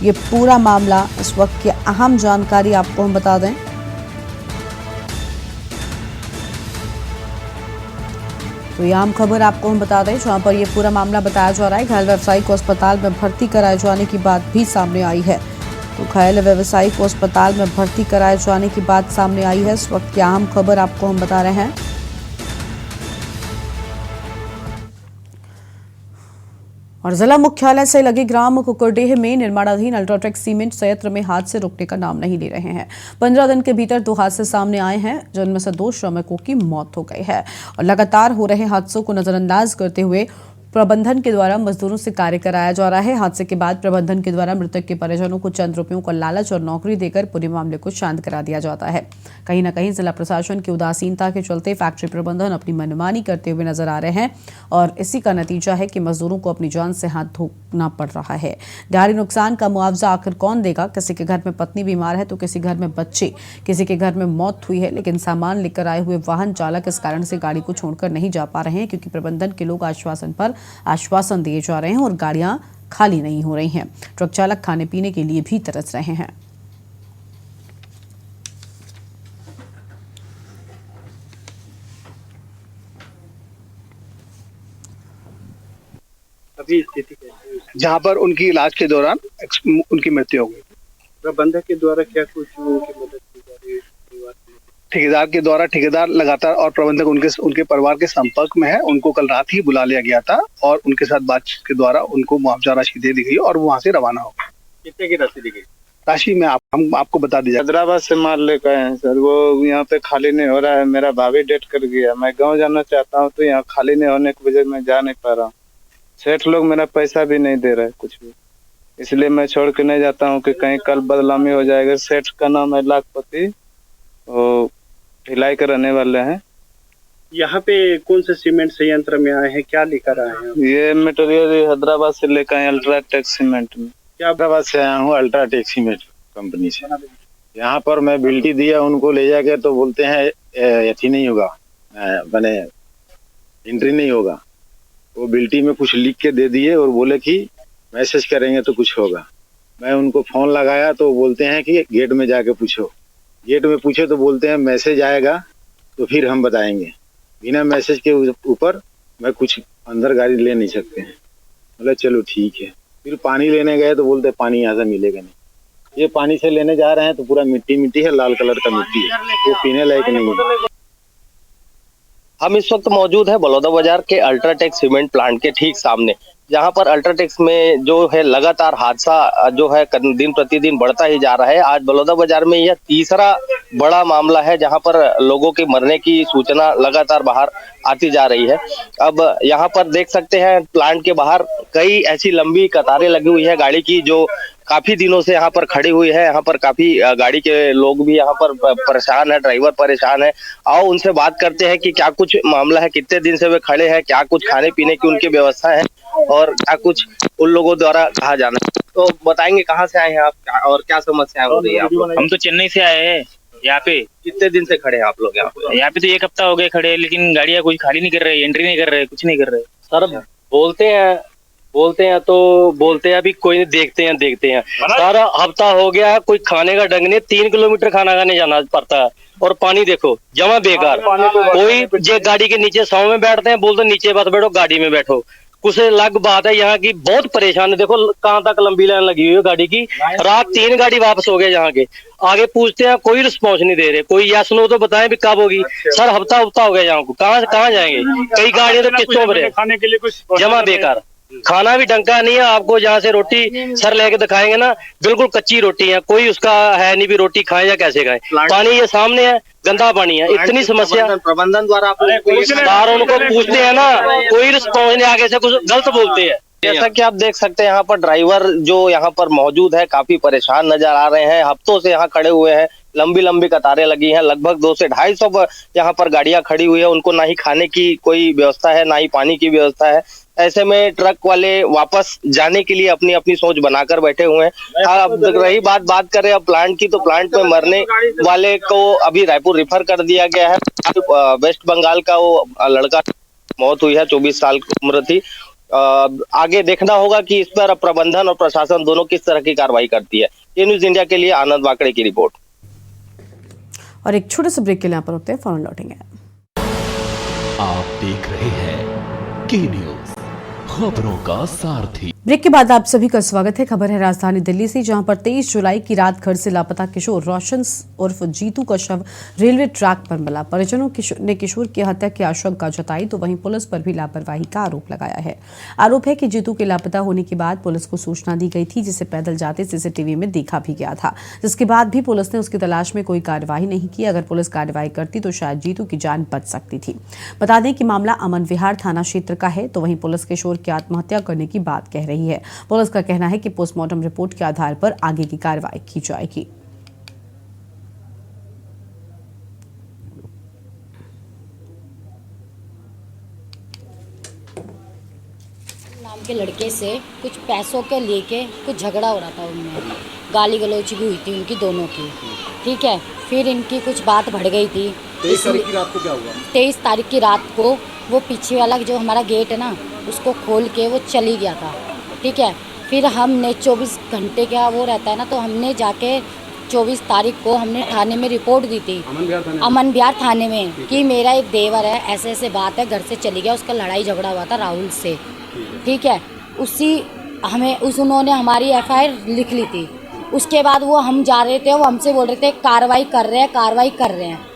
ये पूरा मामला। इस वक्त की अहम जानकारी आपको हम बता दें। तो ये अहम खबर आपको हम बता दें, जहां पर ये पूरा मामला बताया जा रहा है। घायल व्यवसायी को अस्पताल में भर्ती कराए जाने की बात भी सामने आई है। तो घायल व्यवसायी को अस्पताल में भर्ती कराए जाने की बात सामने आई है। इस वक्त की अहम खबर आपको हम बता रहे हैं। और जिला मुख्यालय से लगे ग्राम कुकुरडीह में निर्माणाधीन अल्ट्राटेक सीमेंट संयंत्र में हादसे रुकने का नाम नहीं ले रहे हैं। 15 दिन के भीतर 2 हादसे सामने आए हैं, जिनमें से 2 श्रमिकों की मौत हो गई है। और लगातार हो रहे हादसों को नजरअंदाज करते हुए प्रबंधन के द्वारा मजदूरों से कार्य कराया जा रहा है। हादसे के बाद प्रबंधन के द्वारा मृतक के परिजनों को चंद रुपयों का लालच और नौकरी देकर पूरे मामले को शांत करा दिया जाता है। कहीं न कहीं जिला प्रशासन की उदासीनता के चलते फैक्ट्री प्रबंधन अपनी मनमानी करते हुए नजर आ रहे हैं और इसी का नतीजा है कि मजदूरों को अपनी जान से हाथ धोना पड़ रहा है। भारी नुकसान का मुआवजा आखिर कौन देगा? किसी के घर में पत्नी बीमार है तो किसी घर में बच्चे, किसी के घर में मौत हुई है, लेकिन सामान लेकर आए हुए वाहन चालक इस कारण से गाड़ी को छोड़कर नहीं जा पा रहे हैं क्योंकि प्रबंधन के लोग आश्वासन पर आश्वासन दिए जा रहे हैं और गाड़ियां खाली नहीं हो रही हैं। ट्रक चालक खाने पीने के लिए भी तरस रहे हैं। अभी स्थिति कैसी है? जहाँ पर उनकी इलाज के दौरान उनकी मृत्यु हो गई। प्रबंधक के द्वारा क्या कुछ उनकी मदद की जा रही है? ठेकेदार के द्वारा, ठेकेदार लगातार और प्रबंधक उनके परिवार के संपर्क में है। उनको कल रात ही बुला लिया गया था और उनके साथ बातचीत के द्वारा उनको मुआवजा राशि दे दी गई और वो वहाँ से रवाना हो गए। कितने की राशि दी गई? राशि में हम आपको बता दीजिए। हैदराबाद से माल लेकर आए हैं सर, वो यहाँ पे खाली नहीं हो रहा है। मेरा भाभी डेथ कर गया, मैं गाँव जाना चाहता हूँ तो यहाँ खाली नहीं होने की वजह मैं जा नहीं पा रहा हूँ। सेठ लोग मेरा पैसा भी नहीं दे रहा है कुछ भी, इसलिए मैं छोड़ के नहीं जाता हूँ कि कहीं कल बदनामी हो जाएगा। सेठ का नाम है लाखपति, वो भिलाई के रहने वाले हैं। यहाँ पे कौन से सीमेंट संयंत्र में आए हैं, क्या लेकर आए हैं? ये मटेरियल हैदराबाद से लेकर आए अल्ट्राटेक सीमेंट में। क्या? हैदराबाद से आया हूँ अल्ट्राटेक सीमेंट कंपनी से। यहाँ पर मैं बिल्टी दिया उनको ले जाके, तो बोलते हैं यथी नहीं होगा, बने एंट्री नहीं होगा। वो बिल्टी में कुछ लिख के दे दिए और बोले कि मैसेज करेंगे तो कुछ होगा। मैं उनको फोन लगाया तो बोलते हैं कि गेट में जाके पूछो। गेट में पूछे तो बोलते हैं मैसेज आएगा तो फिर हम बताएंगे। बिना मैसेज के ऊपर मैं कुछ अंदर गाड़ी ले नहीं सकते हैं। बोले चलो ठीक है। फिर पानी लेने गए तो बोलते पानी यहाँ से मिलेगा नहीं। ये पानी से लेने जा रहे हैं तो पूरा मिट्टी मिट्टी है, लाल कलर का मिट्टी है, वो पीने लायक नहीं है। हम इस वक्त मौजूद है बलौदा बाजार के अल्ट्राटेक सीमेंट प्लांट के ठीक सामने, जहां पर अल्ट्राटेक्स में जो है लगातार हादसा जो है दिन प्रतिदिन बढ़ता ही जा रहा है। आज बलौदा बाजार में यह तीसरा बड़ा मामला है जहां पर लोगों के मरने की सूचना लगातार बाहर आती जा रही है। अब यहाँ पर देख सकते हैं प्लांट के बाहर कई ऐसी लंबी कतारें लगी हुई है गाड़ी की, जो काफी दिनों से यहाँ पर खड़ी हुई है। यहाँ पर काफी गाड़ी के लोग भी यहाँ पर परेशान है, ड्राइवर परेशान है। आओ उनसे बात करते हैं कि क्या कुछ मामला है, कितने दिन से वे खड़े हैं, क्या कुछ खाने पीने की उनकी व्यवस्था है और क्या कुछ उन लोगों द्वारा कहा जाना है। तो बताएंगे कहाँ से आए हैं आप और क्या समस्या हो रही है आप लोग? हम तो चेन्नई से आए हैं। यहाँ पे कितने दिन से खड़े हैं आप लोग यहाँ पे? यहाँ पे तो 1 हफ्ता हो गए खड़े, लेकिन गाड़ियाँ कोई खाली नहीं कर रही, एंट्री नहीं कर रहे, कुछ नहीं कर रहे। सर बोलते हैं तो बोलते हैं अभी कोई नहीं, देखते हैं सारा हफ्ता हो गया है, कोई खाने का ढंग नहीं। 3 किलोमीटर खाना खाने जाना पड़ता है और पानी देखो जमा बेकार। कोई जे गाड़ी के नीचे 100 में बैठते हैं, बोलते नीचे मत बैठो गाड़ी में बैठो। कुछ अलग बात है यहाँ की, बहुत परेशान है। देखो कहाँ तक लंबी लाइन लगी हुई है गाड़ी की। रात 3 गाड़ी वापस हो गए यहाँ के। आगे पूछते हैं कोई रिस्पॉन्स नहीं दे रहे, कोई यस नो तो बताएं भी कब होगी। सर हफ्ता हो गया यहाँ को, कहाँ जाएंगे? कई गाड़ियां तो किस्तों पर खाने के लिए कुछ जमा बेकार। खाना भी ढंग का नहीं है। आपको जहाँ से रोटी सर लेके दिखाएंगे ना, बिल्कुल कच्ची रोटी है, कोई उसका है नहीं भी रोटी खाएं या कैसे खाएं। पानी ये सामने है, गंदा पानी है। इतनी समस्या प्रबंधन द्वारा आप उनको पूछते हैं ना, कोई रिस्पॉन्स नहीं, आगे से कुछ गलत बोलते हैं। जैसा कि आप देख सकते हैं यहाँ पर ड्राइवर जो यहाँ पर मौजूद है काफी परेशान नजर आ रहे हैं। हफ्तों से यहाँ खड़े हुए हैं, लंबी कतारें लगी हैं, लगभग 200 से 250 यहाँ पर गाड़ियां खड़ी हुई है। उनको ना ही खाने की कोई व्यवस्था है, ना ही पानी की व्यवस्था है। ऐसे में ट्रक वाले वापस जाने के लिए अपनी अपनी सोच बनाकर बैठे हुए हैं। अब रही बात करें अब प्लांट की, तो प्लांट में मरने वाले को अभी रायपुर रिफर कर दिया गया है। वेस्ट बंगाल का वो लड़का मौत हुई है, 24 साल की उम्र थी। आगे देखना होगा कि इस पर प्रबंधन और प्रशासन दोनों किस तरह की कार्रवाई करती है। ये न्यूज इंडिया के लिए आनंद वाकड़े की रिपोर्ट। और एक छोटे से ब्रेक के लिए यहाँ पर होते हैं, फौरन लौटेंगे। आप देख रहे हैं के न्यूज, खबरों का सारथी। ब्रेक के बाद आप सभी का स्वागत है। खबर है राजधानी दिल्ली से, जहां पर 23 जुलाई की रात घर से लापता किशोर रोशन उर्फ जीतू का शव रेलवे ट्रैक पर मिला। परिजनों ने किशोर की हत्या की आशंका जताई, तो वहीं पुलिस पर भी लापरवाही का आरोप लगाया है। आरोप है कि जीतू के लापता होने के बाद पुलिस को सूचना दी गई थी, जिसे पैदल जाते सीसीटीवी में देखा भी गया था, जिसके बाद भी पुलिस ने उसकी तलाश में कोई कार्रवाई नहीं की। अगर पुलिस कार्रवाई करती तो शायद जीतू की जान बच सकती थी। बता दें कि मामला अमन विहार थाना क्षेत्र का है, तो वहीं पुलिस किशोर की आत्महत्या करने की बात कह रही है। पुलिस का कहना है कि पोस्टमार्टम रिपोर्ट के आधार पर आगे की कार्रवाई की जाएगी। नाम के लड़के से कुछ पैसों के लेके कुछ झगड़ा हो रहा था, उनमें गाली गलौज भी हुई थी उनकी दोनों की। ठीक है, फिर इनकी कुछ बात बढ़ गई थी। 23 तारीख की रात को क्या हुआ? 23 तारीख की रात को वो पीछे वाला जो हमारा गेट है ना, उसको खोल के वो चली गया था। ठीक है, फिर हमने 24 घंटे का वो रहता है ना, तो हमने जाके 24 तारीख को हमने थाने में रिपोर्ट दी थी, अमन विहार थाने में, कि मेरा एक देवर है, ऐसे ऐसे बात है, घर से चली गया, उसका लड़ाई झगड़ा हुआ था राहुल से। ठीक है, उन्होंने हमारी FIR लिख ली थी। उसके बाद वो हम जा रहे थे, वो हमसे बोल रहे थे कार्रवाई कर रहे हैं।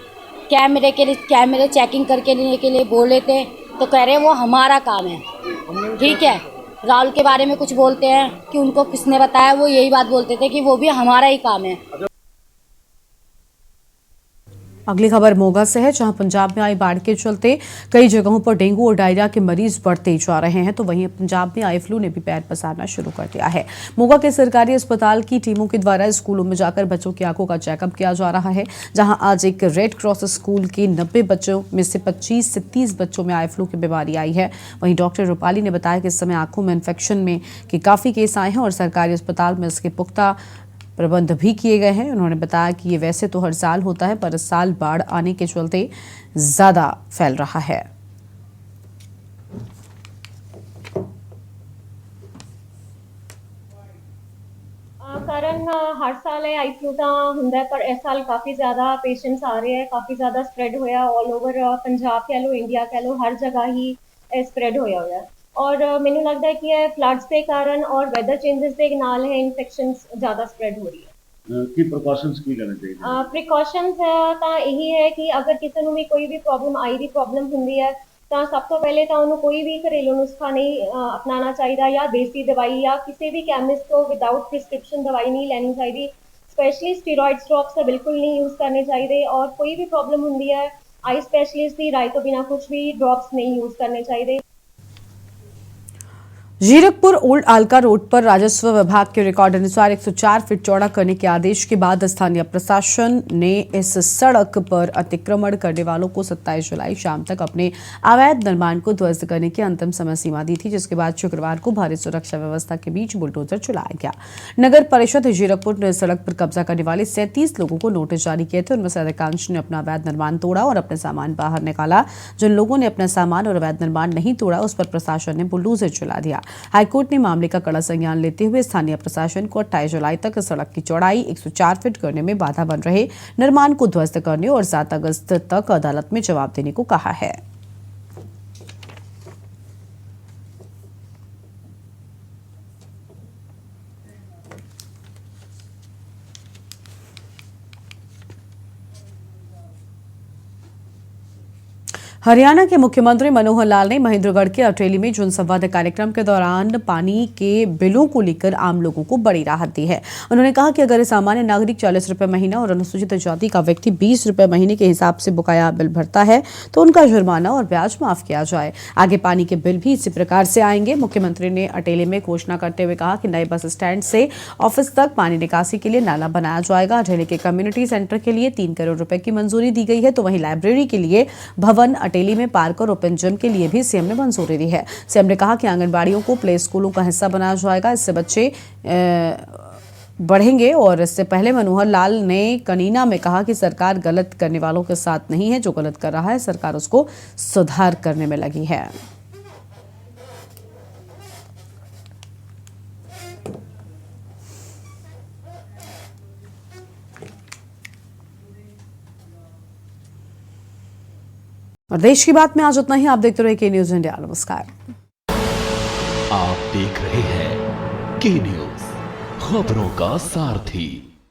कैमरे चेकिंग करके लेने के लिए बोले थे, तो कह रहे वो हमारा काम है। ठीक है, राहुल के बारे में कुछ बोलते हैं कि उनको किसने बताया, वो यही बात बोलते थे कि वो भी हमारा ही काम है। अगली खबर मोगा से है, जहां पंजाब में आई बाढ़ के चलते कई जगहों पर डेंगू और डायरिया के मरीज बढ़ते जा रहे हैं, तो वहीं पंजाब में आई फ्लू ने भी पैर पसारना शुरू कर दिया है। मोगा के सरकारी अस्पताल की टीमों के द्वारा स्कूलों में जाकर बच्चों की आंखों का चेकअप किया जा रहा है, जहां आज एक रेड क्रॉस स्कूल के 90 बच्चों में से 25 से 30 बच्चों में आई फ्लू की बीमारी आई है। वहीं डॉक्टर रूपाली ने बताया कि इस समय आंखों में इन्फेक्शन में के काफी केस आए हैं और सरकारी अस्पताल में इसके पुख्ता प्रबंध भी किए गए हैं। उन्होंने बताया कि ये वैसे तो हर साल होता है, पर इस साल बाढ़ आने के चलते ज्यादा फैल रहा है। कारण हर साल आई फ्लू का ਹੁੰਦਾ है, पर इस साल काफ़ी ज़्यादा पेशेंट्स आ रहे हैं, काफ़ी ज़्यादा स्प्रेड होया ऑल ओवर पंजाब कह लो, इंडिया कह लो, हर जगह ही स्प्रेड होया हुआ है। और मैनू लगता है कि ये फ्लड्स के कारण और वैदर चेंजेस के नाल है इन्फेक्शंस ज़्यादा स्प्रेड हो रही है। की प्रिकॉशंस की करने चाहिए? प्रिकॉशंस ਤਾਂ ਇਹੀ ਹੈ ਕਿ अगर किसी ਨੂੰ भी कोई भी प्रॉब्लम आई दी प्रॉब्लम ਹੁੰਦੀ है, ਤਾਂ ਸਭ ਤੋਂ ਪਹਿਲੇ ਤਾਂ ਉਹਨੂੰ ਕੋਈ ਵੀ ਘਰੇਲੂ ਨੁਸਖਾ ਨਹੀਂ ਅਪਣਾਉਣਾ ਚਾਹੀਦਾ ਜਾਂ ਦੇਸੀ ਦਵਾਈ ਜਾਂ ਕਿਸੇ ਵੀ ਕੈਮਿਸਟ ਤੋਂ ਵਿਦਆਊਟ ਪ੍ਰਿਸਕ੍ਰਿਪਸ਼ਨ ਦਵਾਈ ਨਹੀਂ ਲੈਣੀ ਚਾਹੀਦੀ। स्पेशली स्टीरॉइड्स ड्रॉप्स तो बिल्कुल नहीं यूज़ करने चाहिए और कोई भी प्रॉब्लम होती है आई स्पेशलिस्ट की राय तो बिना कुछ भी ड्रॉप्स नहीं यूज़ करने चाहिए। जीरकपुर ओल्ड आलका रोड पर राजस्व विभाग के रिकॉर्ड अनुसार 104 फीट चौड़ा करने के आदेश के बाद स्थानीय प्रशासन ने इस सड़क पर अतिक्रमण करने वालों को 27 जुलाई शाम तक अपने अवैध निर्माण को ध्वस्त करने की अंतिम समय सीमा दी थी, जिसके बाद शुक्रवार को भारी सुरक्षा व्यवस्था के बीच बुलडोजर चलाया गया। नगर परिषद जीरकपुर ने सड़क पर कब्जा करने वाले 37 लोगों को नोटिस जारी किए थे। उनमें से अधिकांश ने अपना अवैध निर्माण तोड़ा और अपने सामान बाहर निकाला। जिन लोगों ने अपना सामान और अवैध निर्माण नहीं तोड़ा उस पर प्रशासन ने बुलडोजर चला दिया। हाईकोर्ट ने मामले का कड़ा संज्ञान लेते हुए स्थानीय प्रशासन को 28 जुलाई तक सड़क की चौड़ाई 104 फीट करने में बाधा बन रहे निर्माण को ध्वस्त करने और 7 अगस्त तक अदालत में जवाब देने को कहा है। हरियाणा के मुख्यमंत्री मनोहर लाल ने महेंद्रगढ़ के अटेली में जनसंवाद कार्यक्रम के दौरान पानी के बिलों को लेकर आम लोगों को बड़ी राहत दी है। उन्होंने कहा कि अगर सामान्य नागरिक 40 रुपए महीना और अनुसूचित जाति का व्यक्ति 20 रुपए महीने के हिसाब से बकाया बिल भरता है तो उनका जुर्माना और ब्याज माफ किया जाए। आगे पानी के बिल भी इसी प्रकार से आएंगे। मुख्यमंत्री ने अटेली में घोषणा करते हुए कहा कि नए बस स्टैंड से ऑफिस तक पानी निकासी के लिए नाला बनाया जाएगा। अटेली के कम्युनिटी सेंटर के लिए 3 करोड़ रुपए की मंजूरी दी गई है, तो वहीं लाइब्रेरी के लिए भवन, अटेली में पार्क और ओपन जिम के लिए भी सीएम ने मंजूरी दी है। सीएम ने कहा कि आंगनबाड़ियों को प्ले स्कूलों का हिस्सा बनाया जाएगा, इससे बच्चे बढ़ेंगे। और इससे पहले मनोहर लाल ने कनीना में कहा कि सरकार गलत करने वालों के साथ नहीं है, जो गलत कर रहा है सरकार उसको सुधार करने में लगी है। और देश की बात में आज उतना ही। आप देखते रहिए के न्यूज इंडिया। नमस्कार। आप देख रहे हैं के न्यूज, खबरों का सारथी।